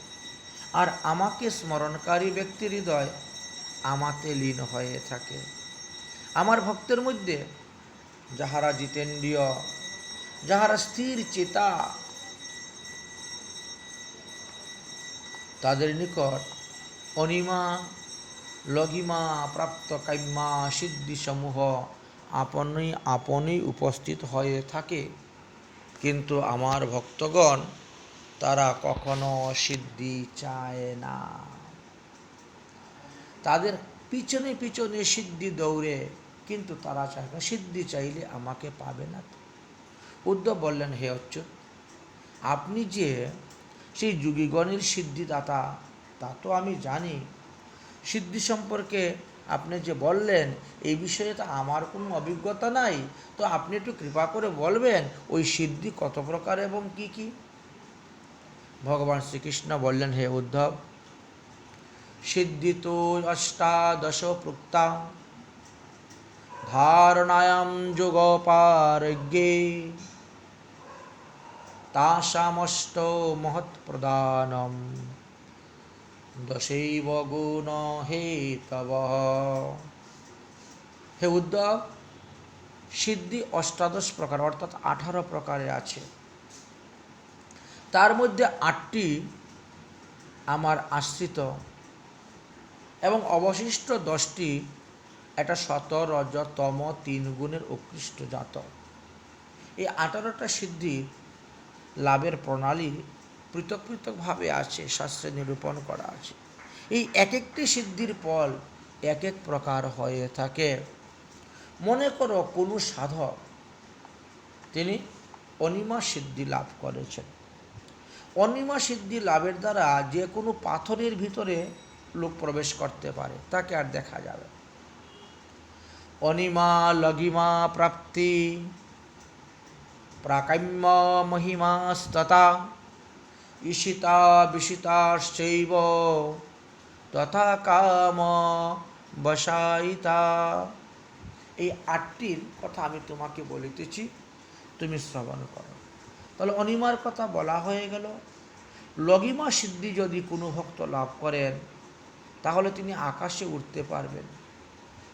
আর আমাকে স্মরণকারী ব্যক্তির হৃদয় আমাতে লীন হয়ে থাকে। আমার ভক্তের মধ্যে যাহারা জিতেন্দ্রিয়, যাহারা স্থির চেতা, তাদের নিকট অনিমা লঘিমা প্রাপ্ত কাম্যা সিদ্ধি সমূহ আপনি আপনি উপস্থিত হয়ে থাকে, কিন্তু আমার ভক্তগণ তারা কখনো সিদ্ধি চায় না। তাদের পিছনে পিছনে সিদ্ধি দৌড়ে, কিন্তু তারা চায় না, সিদ্ধি চাইলে আমাকে পাবে না। উদ্ধব বললেন, হে অচ্যুত, আপনি যে সেই যোগীগণের সিদ্ধিদাতা তা তো আমি জানি। সিদ্ধি সম্পর্কে আপনি যে বললেন, এই বিষয়ে তো আমার কোনো অভিজ্ঞতা নাই, তো আপনি একটু কৃপা করে বলবেন ওই সিদ্ধি কত প্রকার এবং কি কি? ভগবান শ্রীকৃষ্ণ বললেন, হে উদ্ধব, সিদ্ধি তো অষ্টাদশ প্রুক্তা ধারণায়াম যোগপারজ্ঞে তাসামষ্ট মহৎপ্রদানম দশৈব গুণ হেতব। হে উদ্ধব, সিদ্ধি অষ্টাদশ প্রকার অর্থাৎ 18 প্রকারের আছে। তার মধ্যে 8টি আমার আশ্রিত এবং অবশিষ্ট 10টি এটা সত রজ তম 3 গুণের উৎকৃষ্ট জাত। এই 18টা সিদ্ধি লাভের প্রণালী পৃথক পৃথকভাবে আছে, শাস্ত্রে নিরূপণ করা আছে। এই এক একটি সিদ্ধির ফল এক এক প্রকার হয়ে থাকে। মনে করো কোনো সাধক তিনি অনিমা সিদ্ধি লাভ করেছেন। অনিমা সিদ্ধি লাভের দ্বারা যে কোনো পাথরের ভিতরে লোক প্রবেশ করতে পারে, তাকে আর দেখা যাবে। অনিমা লঘিমা প্রাপ্তি প্রাকাম্য মহিমাস্ততা ঈশিতা বিশিতাশ্চৈব তথা কাম বশায়িতা। এই 8টির কথা আমি তোমাকে বলিতেছি, তুমি শ্রবণ করো। তাহলে অনিমার কথা বলা হয়ে গেল। লঘিমা সিদ্ধি যদি কোনো ভক্ত লাভ করেন, তাহলে তিনি আকাশে উঠতে পারবেন,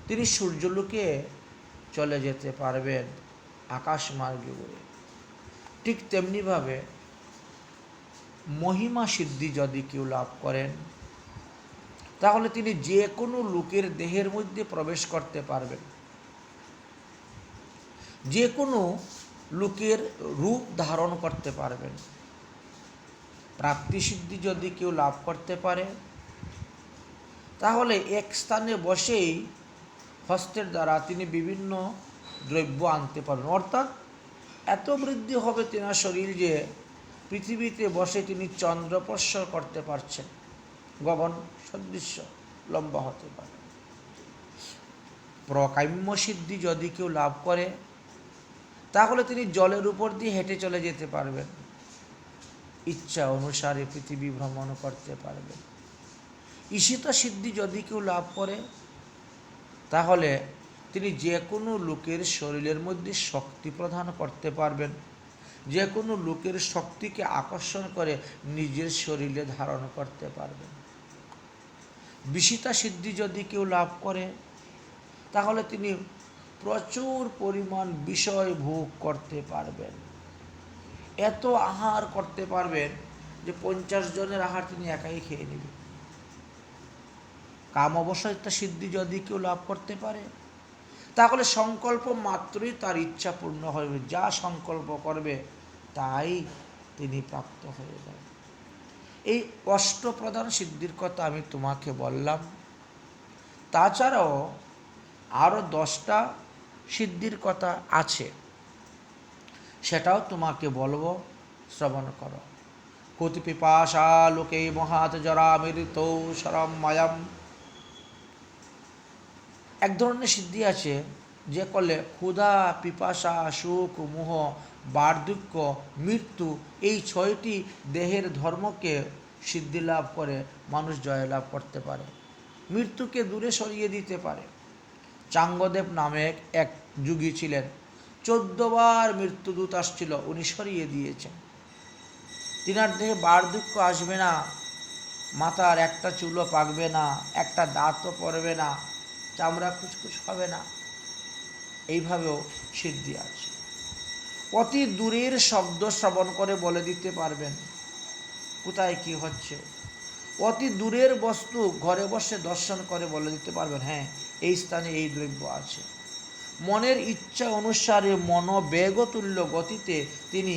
তিনি সূর্যলোকে চলে যেতে পারবেন আকাশ মার্গে উড়ে। ঠিক তেমনিভাবে মহিমা সিদ্ধি যদি কেউ লাভ করেন, তাহলে তিনি যে কোনো লোকের দেহের মধ্যে প্রবেশ করতে পারবেন, যে কোনো লোকের রূপ ধারণ করতে পারবেন। প্রাপ্তি সিদ্ধি যদি কেউ লাভ করতে পারে, তাহলে এক স্থানে বসেই হস্তের দ্বারা তিনি বিভিন্ন দ্রব্য আনতে পারবেন। অর্থাৎ এত বৃদ্ধি হবে তেনার শরীর যে পৃথিবীতে বসে তিনি চন্দ্রস্পর্শ করতে পারছেন, গগন সদৃশ্য লম্বা হতে পারে। প্রকাম্য সিদ্ধি যদি কেউ লাভ করে, তাহলে তিনি জলের উপর দিয়ে হেঁটে চলে যেতে পারবেন, ইচ্ছা অনুসারে পৃথিবী ভ্রমণ করতে পারবেন। ঈশিতা সিদ্ধি যদি কেউ লাভ করে, তাহলে তিনি যে কোনো লোকের শরীরের মধ্যে শক্তি প্রদান করতে পারবেন, যে কোনো লোকের শক্তিকে আকর্ষণ করে নিজের শরীরে ধারণ করতে পারবেন। বিশিতা সিদ্ধি যদি কেউ লাভ করে, তাহলে তিনি প্রচুর পরিমাণ বিষয় ভোগ করতে পারবেন, এত আহার করতে পারবেন যে 50 জনের আহার তিনি একাই খেয়ে নেবেন। কামবশয়িতা সিদ্ধি যদি কেউ লাভ করতে পারে, তাহলে সংকল্প মাত্রই তার ইচ্ছা পূর্ণ হবে, যা সংকল্প করবে তাই তিনি প্রাপ্ত হয়ে যাবেন। এই অষ্টপ্রধান সিদ্ধির কথা আমি তোমাকে বললাম। তাছাড়াও আরও 10টা সিদ্ধির কথা আছে, সেটাও তোমাকে বলবো, শ্রবণ করো। কোতি পিপাসা লোকে মহাত জরা মৃত্যু শরম মায়াম। এক ধরনের সিদ্ধি আছে যে করলে ক্ষুধা, পিপাসা, সুখ, মোহ, বার্ধক্য, মৃত্যু, এই 6টি দেহের ধর্মকে সিদ্ধি লাভ করে মানুষ জয়লাভ করতে পারে, মৃত্যুকে দূরে সরিয়ে দিতে পারে। চাঙ্গদেব নামে এক যোগী ছিলেন, 14 বার মৃত্যুদূত আসছিল, উনি সরিয়ে দিয়েছেন। তিনার দেহে বার্ধক্য আসবে না, মাথার একটা চুলও পাকবে না, একটা দাঁতও পড়বে না, চামড়া খুচখুচ হবে না। এইভাবেও সিদ্ধি আছে। অতি দূরের শব্দ শ্রবণ করে বলে দিতে পারবেন কোথায় কি হচ্ছে। অতি দূরের বস্তু ঘরে বসে দর্শন করে বলে দিতে পারবেন, হ্যাঁ এই স্থানে এই দ্রব্য আছে। মনের ইচ্ছা অনুসারে মনোবেগতুল্য গতিতে তিনি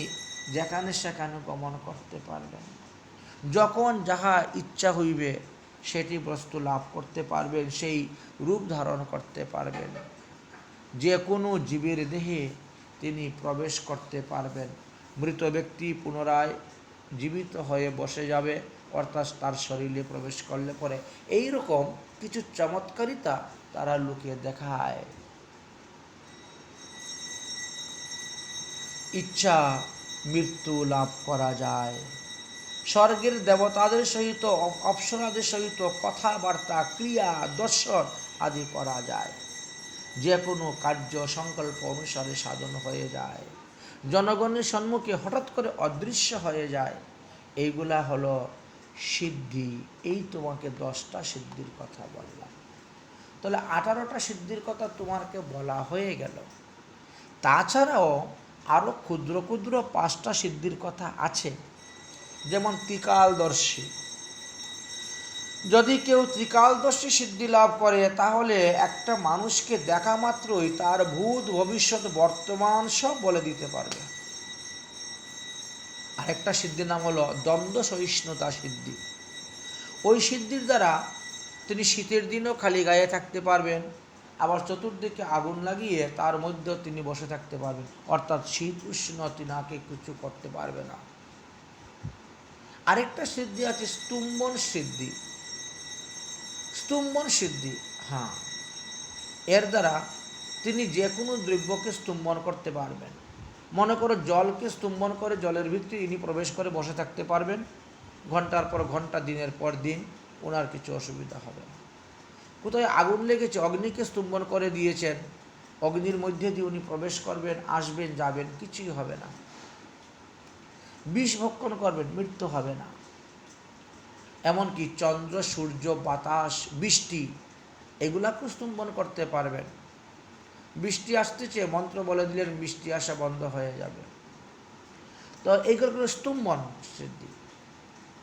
যেখানে সেখানে গমন করতে পারবেন। যখন যাহা ইচ্ছা হইবে সেটি বস্তু লাভ করতে পারবেন, সেই রূপ ধারণ করতে পারবেন। যে কোনো জীবের দেহে তিনি প্রবেশ করতে পারবেন। মৃত ব্যক্তি পুনরায় জীবিত হয়ে বসে যাবে, অর্থাৎ তার শরীরে প্রবেশ করলে পরে এই রকম কিছু চমৎকারিতা তারা লোকে দেখায়। ইচ্ছা মৃত্যু লাভ করা যায়। স্বর্গের দেবতাদের সহিত অপ্সরাদের সহিত কথাবার্তা, ক্রিয়া, দর্শন আদি করা যায়। যে কোনো কার্য সংকল্প অনুসারে সাধন হয়ে যায়। জনগণের সম্মুখে হঠাৎ করে অদৃশ্য হয়ে যায়। এইগুলা হলো সিদ্ধি। এই তোমাকে 10টা সিদ্ধির কথা বললাম। তাহলে 18টা সিদ্ধির কথা তোমাকে বলা হয়ে গেল। তাছাড়াও আরও ক্ষুদ্র ক্ষুদ্র 5টা সিদ্ধির কথা আছে। যেমন ত্রিকালদর্শী। যদি কেউ ত্রিকালদর্শী সিদ্ধি লাভ করে তাহলে একটা মানুষকে দেখা মাত্রই তার ভূত ভবিষ্যৎ বর্তমান সব বলে দিতে পারবে। আরেকটা সিদ্ধির নাম হলো দ্বন্দ্ব সহিষ্ণুতা সিদ্ধি। ওই সিদ্ধির দ্বারা তিনি শীতের দিনও খালি গায়ে থাকতে পারবেন, আবার চতুর্দিকে আগুন লাগিয়ে তার মধ্যে তিনি বসে থাকতে পারবেন, অর্থাৎ শীত উষ্ণ তিনাকে কিছু করতে পারবে না। আরেকটা সিদ্ধি আছে স্তম্ভন সিদ্ধি। স্তম্ভন সিদ্ধি, হ্যাঁ, এর দ্বারা তিনি যে কোনো দ্রব্যকে স্তম্ভন করতে পারবেন। মনে করো জলকে স্তম্ভন করে জলের ভিতরে ইনি প্রবেশ করে বসে থাকতে পারবেন, ঘন্টার পর ঘন্টা, দিনের পর দিন, ওনার কিছু অসুবিধা হবে না। কোথায় আগুন লেগেছে, অগ্নিকে স্তম্ভন করে দিয়েছেন, অগ্নির মধ্যে দিয়ে উনি প্রবেশ করবেন, আসবেন, যাবেন, কিছুই হবে না। বিষ ভক্ষণ করবেন, মৃত্যু হবে না। এমনকি চন্দ্র, সূর্য, বাতাস, বৃষ্টি এগুলাকেও স্তম্ভন করতে পারবেন। বৃষ্টি আসতেছে, মন্ত্র বলে দিলেন, বৃষ্টি আসা বন্ধ হয়ে যাবে। তো এইগুলো স্তম্ভন সিদ্ধি।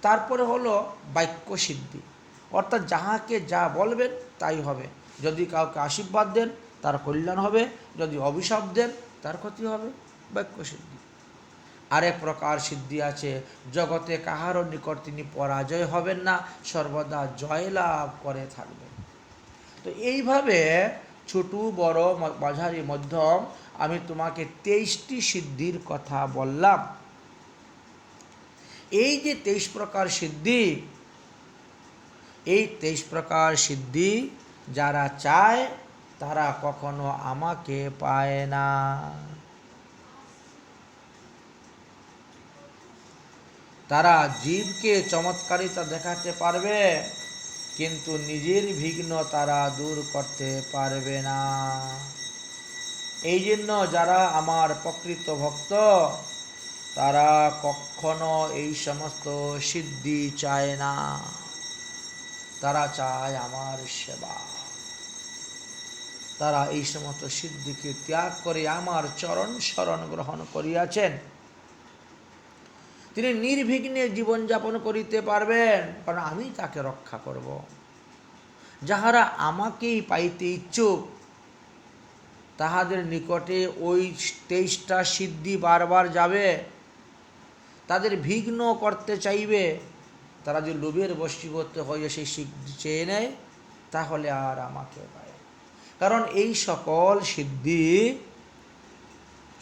তারপরে হলো বাক্য সিদ্ধি, অর্থাৎ যাহাকে যা বলবেন তাই হবে। যদি কাউকে আশীর্বাদ দেন তার কল্যাণ হবে, যদি অভিশাপ দেন তার ক্ষতি হবে। বাক্য সিদ্ধি। আরেক প্রকার সিদ্ধি আছে, জগতে কাহারও নিকট তিনি পরাজয় হবেন না, সর্বদা জয়লাভ করে থাকবেন। তো এইভাবে ছোট বড় মাঝারি মধ্যম আমি তোমাকে 23টি সিদ্ধির কথা বললাম। এই যে 23 প্রকার সিদ্ধি, এই 23 প্রকার সিদ্ধি যারা চায় তারা কখনো আমাকে পায় না। তারা জীবকে চমৎকারিতা দেখাতে পারবে, কিন্তু নিজের বিঘ্ন তারা দূর করতে পারবে না। এই জন্য যারা আমার প্রকৃত ভক্ত তারা কখনো এই সমস্ত সিদ্ধি চায় না। তারা চায় আমার সেবা। তারা এই সমস্ত সিদ্ধিকে ত্যাগ করে আমার চরণ শরণ গ্রহণ করিয়াছেন। তিনি নির্বিঘ্নে জীবনযাপন করিতে পারবেন, কারণ আমি তাকে রক্ষা করব। যাহারা আমাকেই পাইতে ইচ্ছুক তাহাদের নিকটে ওই 23টা সিদ্ধি বারবার যাবে। তাদের বিঘ্ন করতে চাইবে, তারা যে লোভের বশীভূত হয়ে সেই সিদ্ধি চেয়ে নেয় তাহলে আর আমাকে পায়। কারণ এই সকল সিদ্ধি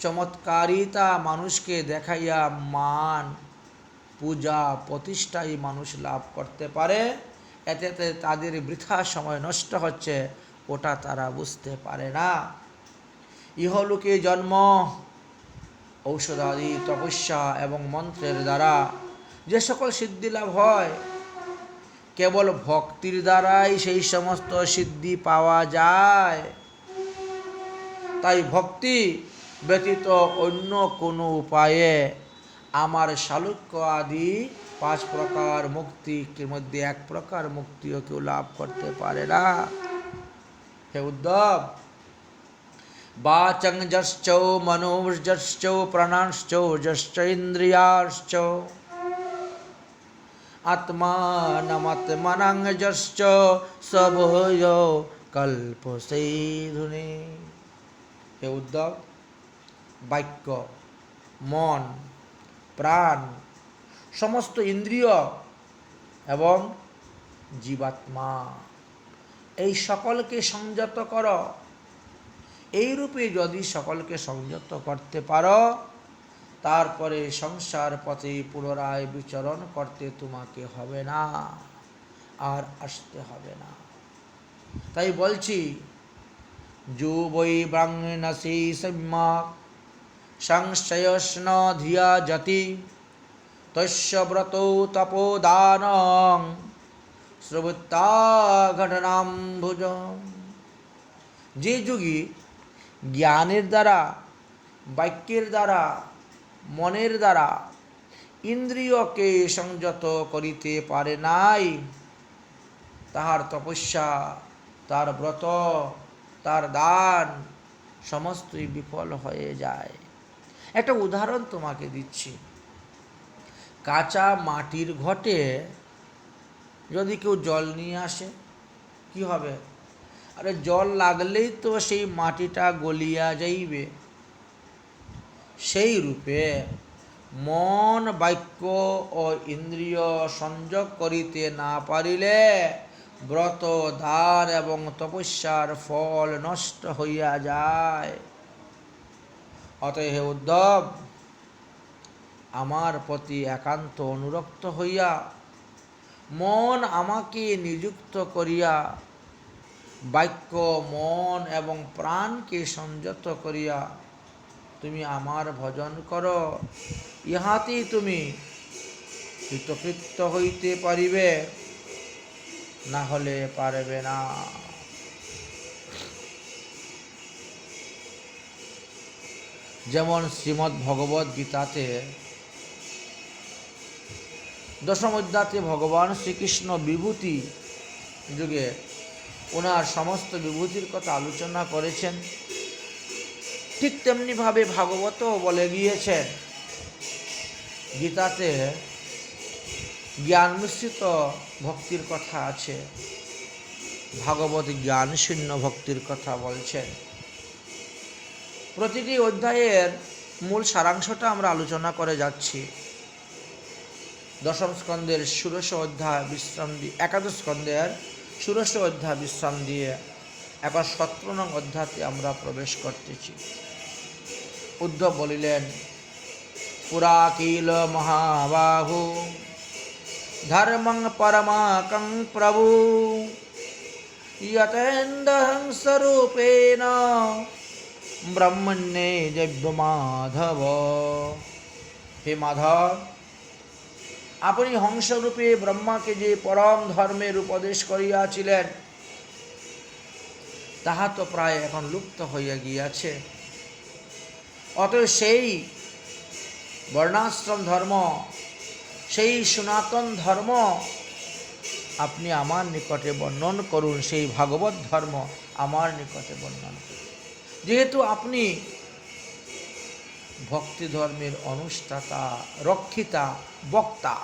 চমৎকারিতা মানুষকে দেখাইয়া মান, পূজা, প্রতিষ্ঠাই মানুষ লাভ করতে পারে। এতে তাদের বৃথা সময় নষ্ট হচ্ছে, ওটা তারা বুঝতে পারে না। ইহলোকে জন্ম, ঔষধাদি, তপস্যা এবং মন্ত্রের দ্বারা যে সকল সিদ্ধি লাভ হয়, কেবল ভক্তির দ্বারাই সেই সমস্ত সিদ্ধি পাওয়া যায়। তাই ভক্তি ব্যতীত অন্য কোনো উপায়ে আমার শালুক্য আদি 5 প্রকার মুক্তির মধ্যে 1 প্রকার মুক্তিও কেউ লাভ করতে পারে না। হে উদ্ধব, বাচং যশ্চ মনোর্যশ্চ প্রাণাশ্চ যশ্চ ইন্দ্রিয়াশ্চ আত্মানমাত্মনাং যশ্চ সভয় কল্পসেধুনে। হে উদ্ধব, বাক্য, মন, প্রাণ, সমস্ত ইন্দ্রিয় এবং জীবাত্মা এই সকলকে সংযত কর। এইরূপে যদি সকলকে সংযত করতে পারো, তারপরে সংসার পথে পুনরায় বিচরণ করতে তোমাকে হবে না, আর আসতে হবে না। তাই বলছি, যো বৈ ব্রাহ্মণসি সম্যক সংশয়স্ন ধিয়া যতি তস্য ব্রতৌ তপোদানং শ্রবত্তা ঘটনাম্বুজ। যে যোগী জ্ঞানের দ্বারা, বাক্যের দ্বারা, মনের দ্বারা ইন্দ্রিয়কে সংযত করিতে পারে নাই, তাহার তপস্যা, তার ব্রত, তার দান সমস্তই বিফল হয়ে যায়। একটা উদাহরণ তোমাকে দিচ্ছি। কাঁচা মাটির ঘটে যদি কেউ জল নিয়ে আসে, কি হবে? আরে জল লাগলেই তো সেই মাটিটা গলিয়া যাইবে। সেই রূপে মন, বাক্য ও ইন্দ্রিয় সংযোগ করিতে না পারিলে ব্রত, দান এবং তপস্যার ফল নষ্ট হইয়া যায়। অতএব হে উদ্ধব, আমার প্রতি একান্ত অনুরক্ত হইয়া মন আমাকে নিযুক্ত করিয়া, বাক্য, মন এবং প্রাণকে সংযত করিয়া তুমি আমার ভজন করো। ইহাতেই তুমি কৃতকৃত্য হইতে পারিবে, না হলে পারবে না। যেমন শ্রীমদ্ ভগবদ গীতাতে 10ম অধ্যায়ে ভগবান শ্রীকৃষ্ণ বিভূতি যুগে ওনার সমস্ত বিভূতির কথা আলোচনা করেছেন, ঠিক তেমনিভাবে ভাগবতও বলে গিয়েছেন। গীতাতে জ্ঞান মিশ্রিত ভক্তির কথা আছে, ভাগবত জ্ঞান শূন্য ভক্তির কথা বলছেন। প্রতিটি অধ্যায়ের মূল সারাংশটা আমরা আলোচনা করে যাচ্ছি। 10ম স্কন্ধের ষোড়শ অধ্যায় বিশ্রাম দিয়ে, 11 স্কন্ধের ষোড়শ অধ্যায় বিশ্রাম দিয়ে এখন 17 নং অধ্যায়তে আমরা প্রবেশ করতেছি। উদ্ধব বলিলেন, পুরা কিল মহাবাহু ধর্মং পরমাকং প্রভু ইয়তেন্দহং স্বরূপেণ ব্রহ্মণ্যে জৈব মাধব। হে মাধব, আপনি হংসরূপে ব্রহ্মাকে যে পরম ধর্মের উপদেশ করিয়াছিলেন, তাহা তো প্রায় এখন লুপ্ত হইয়া গিয়াছে। অতএব সেই বর্ণাশ্রম ধর্ম, সেই সনাতন ধর্ম আপনি আমার নিকটে বর্ণন করুন। সেই ভাগবত ধর্ম আমার নিকটে বর্ণন করুন। যেহেতু আপনি ভক্তি ধর্মের অনুষ্ঠাতা, রক্ষিতা, বক্তা,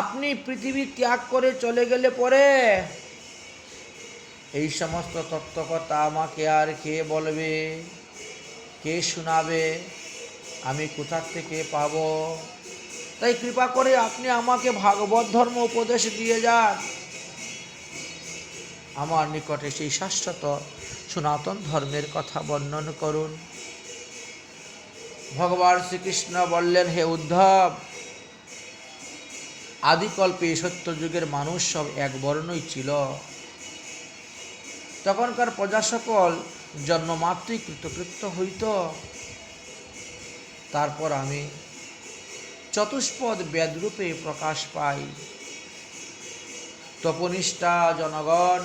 আপনি পৃথিবী ত্যাগ করে চলে গেলে পরে এই সমস্ত তত্ত্বকথা আমাকে আর কে বলবে, কে শোনাবে, আমি কোথা থেকে পাব? তাই কৃপা করে আপনি আমাকে ভাগবত ধর্ম উপদেশ দিয়ে যান। আমার নিকটে সেই শাশ্বত সনাতন ধর্মের কথা বর্ণন করুন। ভগবান শ্রীকৃষ্ণ বললেন, হে উদ্ধব, আদিকল্পে সত্যযুগের মানুষ সব এক বর্ণই ছিল। তখনকার প্রজা সকল জন্মমাত্রই কৃতকৃত্য হইত। তারপর আমি চতুষ্পদ বেদরূপে প্রকাশ পাই। তপনিষ্ঠা জনগণ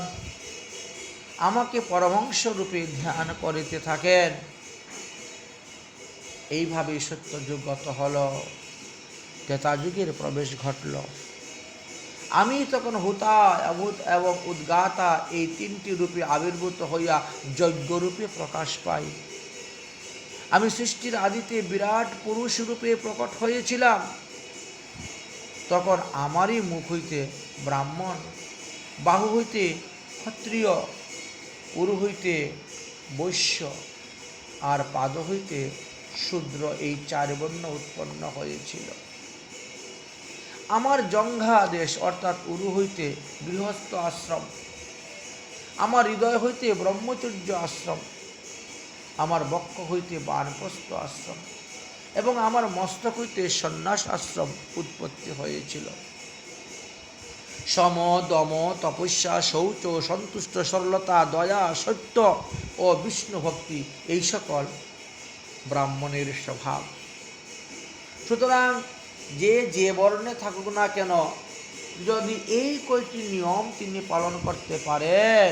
আমাকে পরমহংস রূপে ধ্যান করিতে থাকেন। এইভাবে সত্যযুগ গত হল, ত্রেতাযুগের প্রবেশ ঘটল। আমি তখন হুতা, অভূত এবং উদ্গাতা এই 3টি রূপে আবির্ভূত হইয়া যজ্ঞরূপে প্রকাশ পাই। আমি সৃষ্টির আদিতে বিরাট পুরুষ রূপে প্রকট হয়েছিলাম। তখন আমারই মুখ হইতে ব্রাহ্মণ, বাহু হইতে ক্ষত্রিয়, উরু হইতে বৈশ্য আর পাদ হইতে শূদ্র, এই 4 বর্ণ উৎপন্ন হয়েছিল। আমার জঙ্ঘা দেশ অর্থাৎ উরু হইতে গৃহস্থ আশ্রম, আমার হৃদয় হইতে ব্রহ্মচর্য আশ্রম, আমার বক্ষ হইতে বানপ্রস্থ আশ্রম এবং আমার মস্তক হইতে সন্ন্যাস আশ্রম উৎপত্তি হয়েছিল। সম, দম, তপস্যা, শৌচ, সন্তুষ্ট, সরলতা, দয়া, সত্য ও বিষ্ণু ভক্তি এই সকল ব্রাহ্মণের স্বভাব। সুতরাং যে বর্ণে থাকুক না কেন, যদি এই কয়টি নিয়ম তিনি পালন করতে পারেন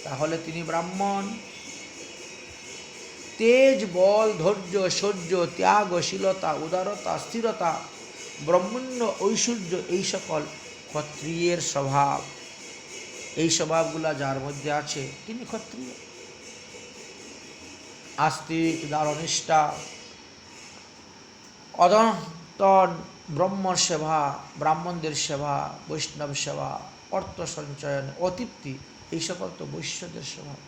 তাহলে তিনি ব্রাহ্মণ। তেজ, বল, ধৈর্য, শৌর্য, ত্যাগ, শীলতা, উদারতা, স্থিরতা, ব্রহ্মণ্য, ঐশ্বর্য এই সকল ক্ষত্রিয়ের স্বভাব। এই স্বভাবগুলা যার মধ্যে আছে তিনি ক্ষত্রিয়। আস্তিক, দারনিষ্ঠা, অদন্তন, ব্রহ্ম সেবা, ব্রাহ্মণদের সেবা, বৈষ্ণব সেবা, অর্থ সঞ্চয়ন, অতৃপ্তি এই সকল তো বৈশ্যদের স্বভাব।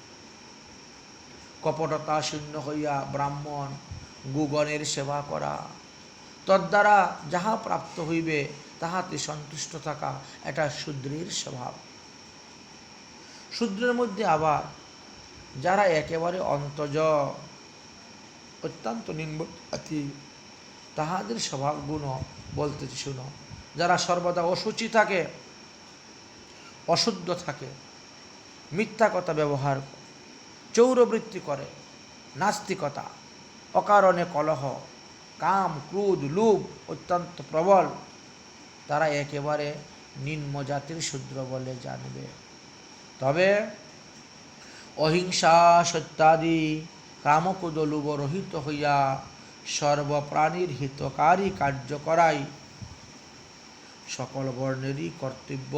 কপটতা শূন্য হইয়া ব্রাহ্মণ গুগণের সেবা করা, তদ্বারা যাহা প্রাপ্ত হইবে তাহাতে সন্তুষ্ট থাকা, এটা শূদ্রের স্বভাব। শূদ্রের মধ্যে আবার যারা একেবারে অন্তজ, অত্যন্ত নিম্ন জাতি, তাহাদের স্বভাব গুণ বলতেছি শুনো। যারা সর্বদা অশুচি থাকে, অশুদ্ধ থাকে, মিথ্যা কথা ব্যবহার করে, চৌরবৃত্তি করে, নাস্তিকতা, অকারণে কলহ, কাম, ক্রোধ, লোভ অত্যন্ত প্রবল, তারা একেবারে নিম্ন জাতির শূদ্র বলে জানবে। তবে অহিংসা, সত্যাদি, কামক্রোধ, লোভ রহিত হইয়া সর্বপ্রাণীর হিতকারী কার্য করাই সকল বর্ণেরই কর্তব্য।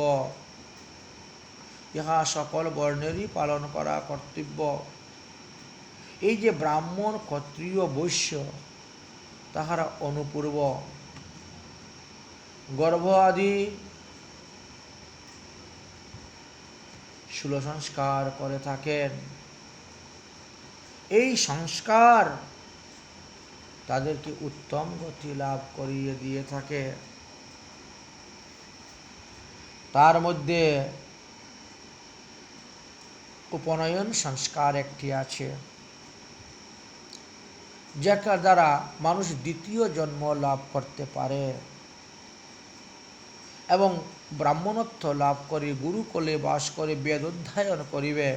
ইহা সকল বর্ণেরই পালন করা কর্তব্য। এই যে ব্রাহ্মণ, ক্ষত্রিয়, বৈশ্য তাহারা অনুপূর্ব গর্ভ আদি স্থূল সংস্কার করে থাকেন। এই সংস্কার তাদেরকে উত্তম গতি লাভ করিয়ে দিয়ে থাকে। তার মধ্যে উপনয়ন সংস্কার একটি আছে, যেটা দ্বারা মানুষ দ্বিতীয় জন্ম লাভ করতে পারে এবং ব্রাহ্মণত্ব লাভ করে গুরুকুলে বাস করে বেদ অধ্যয়ন করিবে,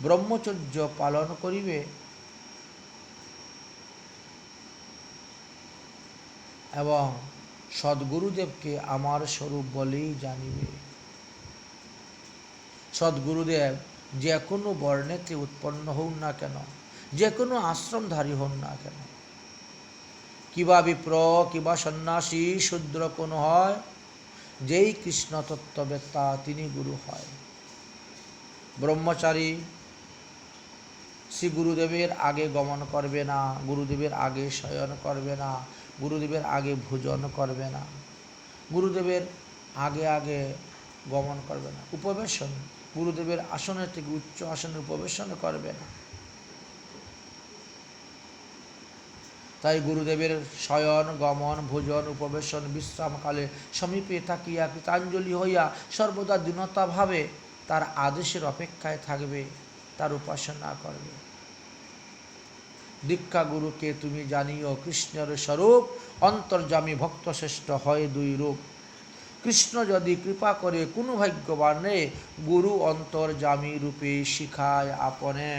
ব্রহ্মচর্য পালন করিবে এবং সদ্গুরুদেবকে আমার স্বরূপ বলেই জানিবে। সদ্গুরুদেব যে কোনো বর্ণেতে উৎপন্ন হন না কেন, যে কোনো আশ্রমধারী হন না কেন, কিবা বিপ্র, কিবা সন্ন্যাসী, শূদ্র কোন হয়, যেই কৃষ্ণ তত্ত্ববেত্তা তিনি গুরু হয়। ব্রহ্মচারী শ্রী গুরুদেবের আগে গমন করবে না, গুরুদেবের আগে শয়ন করবে না, গুরুদেবের আগে ভোজন করবে না, গুরুদেবের আগে আগে গমন করবে না, উপবেশন গুরুদেবের আসনের থেকে উচ্চ আসনে উপবেশন করবে না। তাই গুরুদেবের শয়ন, গমন, ভোজন, উপবেশন, বিশ্রামকালে সমীপে থাকিয়া কৃতাঞ্জলি হইয়া সর্বদা দীনতাভাবে তার আদেশের অপেক্ষায় থাকবে, তার উপাসনা করবে। দীক্ষা গুরুকে তুমি জানিও কৃষ্ণের স্বরূপ, অন্তর্যামী ভক্ত শ্রেষ্ঠ হয় দুই রূপ। কৃষ্ণ যদি কৃপা করে কোনো ভাগ্যবানে, গুরু অন্তর্যামী রূপে শিখায় আপনে।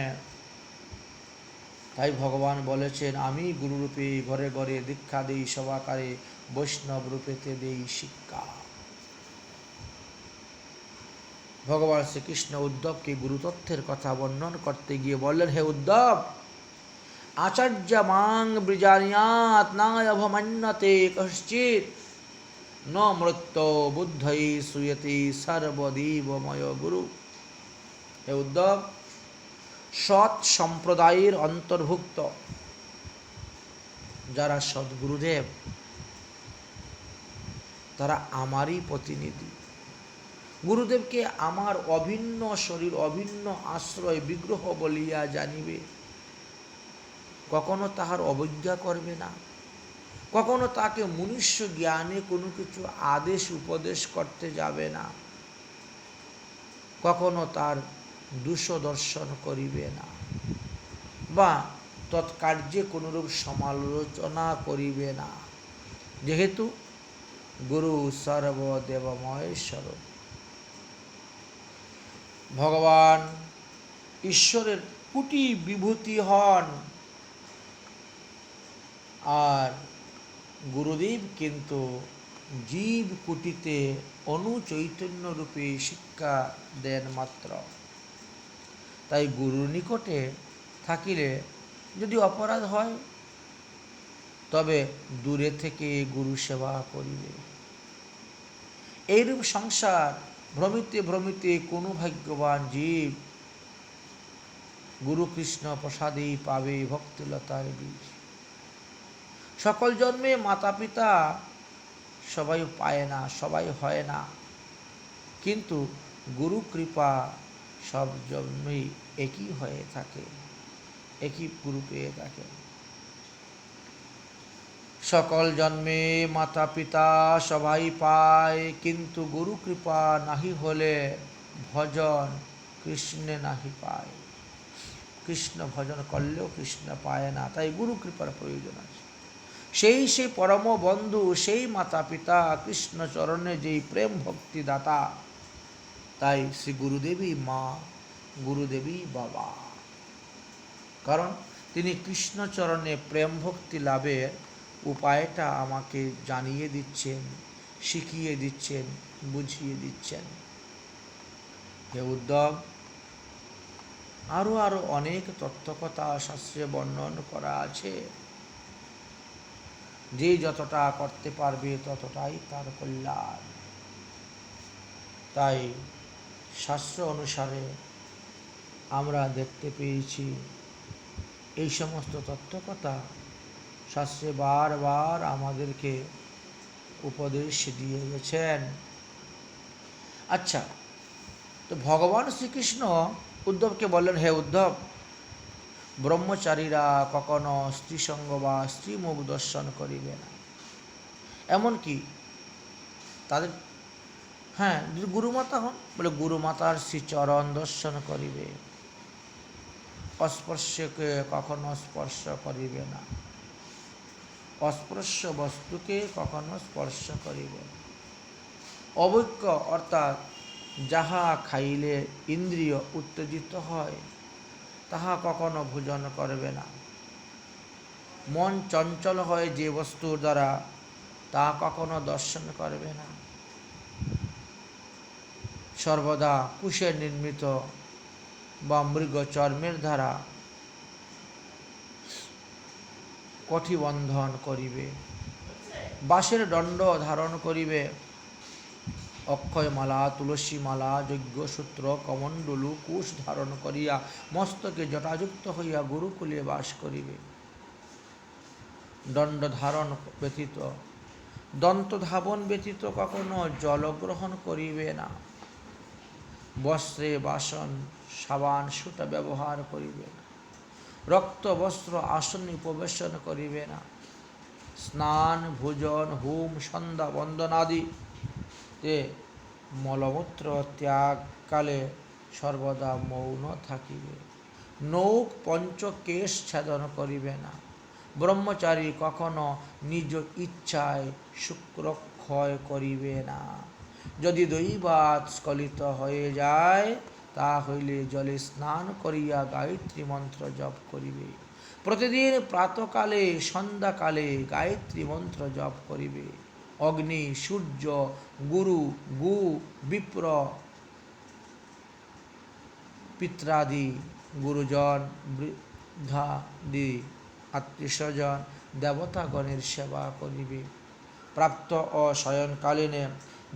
তাই ভগবান বলেছেন, আমি গুরুরূপে ঘরে ঘরে দীক্ষা দেই সবাকারে, বৈষ্ণব রূপেতে দেই শিক্ষা। ভগবান শ্রীকৃষ্ণ উদ্ধবকে গুরুতত্ত্বের কথা বর্ণন করতে গিয়ে বললেন, হে উদ্ধব, আচার্য মাং বৃজানিয়াত নায়ভমান্যতে কশ্চিৎ ন মৃত্যু বুদ্ধৈ শ্রূয়তে সর্বদেবময় গুরু। হে উদ্ধব, সৎ সম্প্রদায়ের অন্তর্ভুক্ত যারা সদ্গুরুদেব, তারা আমারই প্রতিনিধি। গুরুদেবকে আমার অভিন্ন শরীর, অভিন্ন আশ্রয়, বিগ্রহ বলিয়া জানিবে, কখনো তাহার অবজ্ঞা করবে না, কখনো তাকে মনুষ্য জ্ঞানে কোনো কিছু আদেশ উপদেশ করতে যাবে না, কখনো তার দর্শন করিবে না, বা তৎকার্যে কোনরূপ সমালোচনা করিবে না, যেহেতু গুরু সর্বদেবময় স্বরূপ। ভগবান ঈশ্বরের কোটি বিভূতি হন, আর গুরুদেব কিন্তু জীব কুটিতে অনুচৈতন্য রূপে শিক্ষা দেন মাত্র। তাই গুরুর নিকটে থাকিলে যদি অপরাধ হয়, তবে দূরে থেকে গুরু সেবা করিবে। এইরূপ সংসার ভ্রমিতে ভ্রমিতে কোনো ভাগ্যবান জীব গুরু কৃষ্ণ প্রসাদেই পাবে ভক্তিলতার বীজ। সকল জন্মে মাতা পিতা সবাই পায় না, সবাই হয় না, কিন্তু গুরু কৃপা সব জন্মেই একই হয়ে থাকে, একই গুরু পেয়ে থাকে। সকল জন্মে মাতা পিতা সবাই পায়, কিন্তু গুরু কৃপা নাহি হলে ভজন কৃষ্ণে নাহি পায়। কৃষ্ণ ভজন করলেও কৃষ্ণ পায় না, তাই গুরু কৃপার প্রয়োজন আছে। সেই পরম বন্ধু, সেই মাতা পিতা কৃষ্ণ চরণে যেই প্রেম ভক্তি দাতা, তাই শ্রী গুরুদেবী মা, গুরুদেবী বাবা। কারণ তিনি কৃষ্ণ চরণে প্রেম ভক্তি লাভের উপায়টা আমাকে জানিয়ে দিচ্ছেন, শিখিয়ে দিচ্ছেন, বুঝিয়ে দিচ্ছেন। হে উদ্ধব, আরো অনেক তত্ত্বকথা শাস্ত্রে বর্ণন করা আছে। যে যতটা করতে পারবে ততটাই তার কল্যাণ। তাই শাস্ত্র অনুসারে আমরা দেখতে পেয়েছি এই সমস্ত তত্ত্বকথা শাস্ত্রে বারবার আমাদেরকে উপদেশ দিয়ে গেছেন। আচ্ছা, তো ভগবান শ্রীকৃষ্ণ উদ্ধবকে বললেন, হে উদ্ধব, ব্রহ্মচারীরা কখনো স্ত্রীসঙ্গ বা স্ত্রীমুখ দর্শন করিবে না। এমনকি তাদের যদি গুরুমাতা হন, বলে গুরুমাতার শ্রীচরণ দর্শন করিবে, অস্পর্শকে কখনো স্পর্শ করিবে না, অস্পর্শ বস্তুকে কখনো স্পর্শ করিবে না। অবৈক্য অর্থাৎ যাহা খাইলে ইন্দ্রিয় উত্তেজিত হয় তাহা কখনো ভোজন করবে না। মন চঞ্চল হয় যে বস্তুর দ্বারা, তা কখনো দর্শন করবে না। সর্বদা কুশের নির্মিত বা মৃগ চর্মের দ্বারা কটিবন্ধন করিবে, বাঁশের দণ্ড ধারণ করিবে, অক্ষয় মালা, তুলসী মালা, যজ্ঞসূত্র, কমণ্ডলু, কুশ ধারণ করিয়া মস্তকে জটাযুক্ত হইয়া গুরুকুলে বাস করিবে। দণ্ড ধারণ ব্যতীত, দন্ত ধাবন ব্যতীত কখনো জলগ্রহণ করিবে না। বস্ত্রে বাসন, সাবান, সুতা ব্যবহার করিবে না। রক্ত বস্ত্র আসন উপবেশন করিবে না। স্নান, ভোজন, হোম, সন্ধ্যা বন্দনাদিতে মলমূত্র ত্যাগকালে সর্বদা মৌন থাকিবে। নৌক পঞ্চকেশ ছেদন করিবে না। ব্রহ্মচারী কখনো নিজ ইচ্ছায় শুক্রক্ষয় করিবে না। যদি দৈবাৎ স্খলিত হয়ে যায়, তা হইলে জলে স্নান করিয়া গায়ত্রী মন্ত্র জপ করিবে। প্রতিদিন প্রাতকালে সন্ধ্যাকালে গায়ত্রী মন্ত্র জপ করিবে। অগ্নি, সূর্য, গুরু, গু, বিপ্র, পিত্রাদি, গুরুজন, বৃদ্ধাদি, আত্মীয়স্বজন, দেবতাগণের সেবা করিবে। প্রাপ্ত ও শয়নকালীনে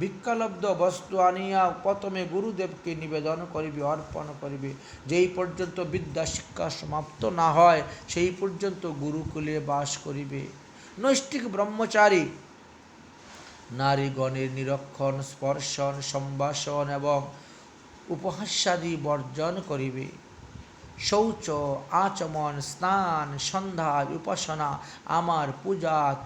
ভিক্ষালব্ধ বস্তু আনিয়া প্রথমে গুরুদেবকে নিবেদন করিবে, অর্পণ করিবে। যেই পর্যন্ত বিদ্যা শিক্ষা সমাপ্ত না হয়, সেই পর্যন্ত গুরুকুলে বাস করিবে। নৈষ্ঠিক ব্রহ্মচারী নারীগণের নিরক্ষণ, স্পর্শন, সম্ভাষণ এবং উপহাসাদি বর্জন করিবে। শৌচ, আচমন, স্নান, সন্ধ্যা, উপাসনা, আমার পূজা,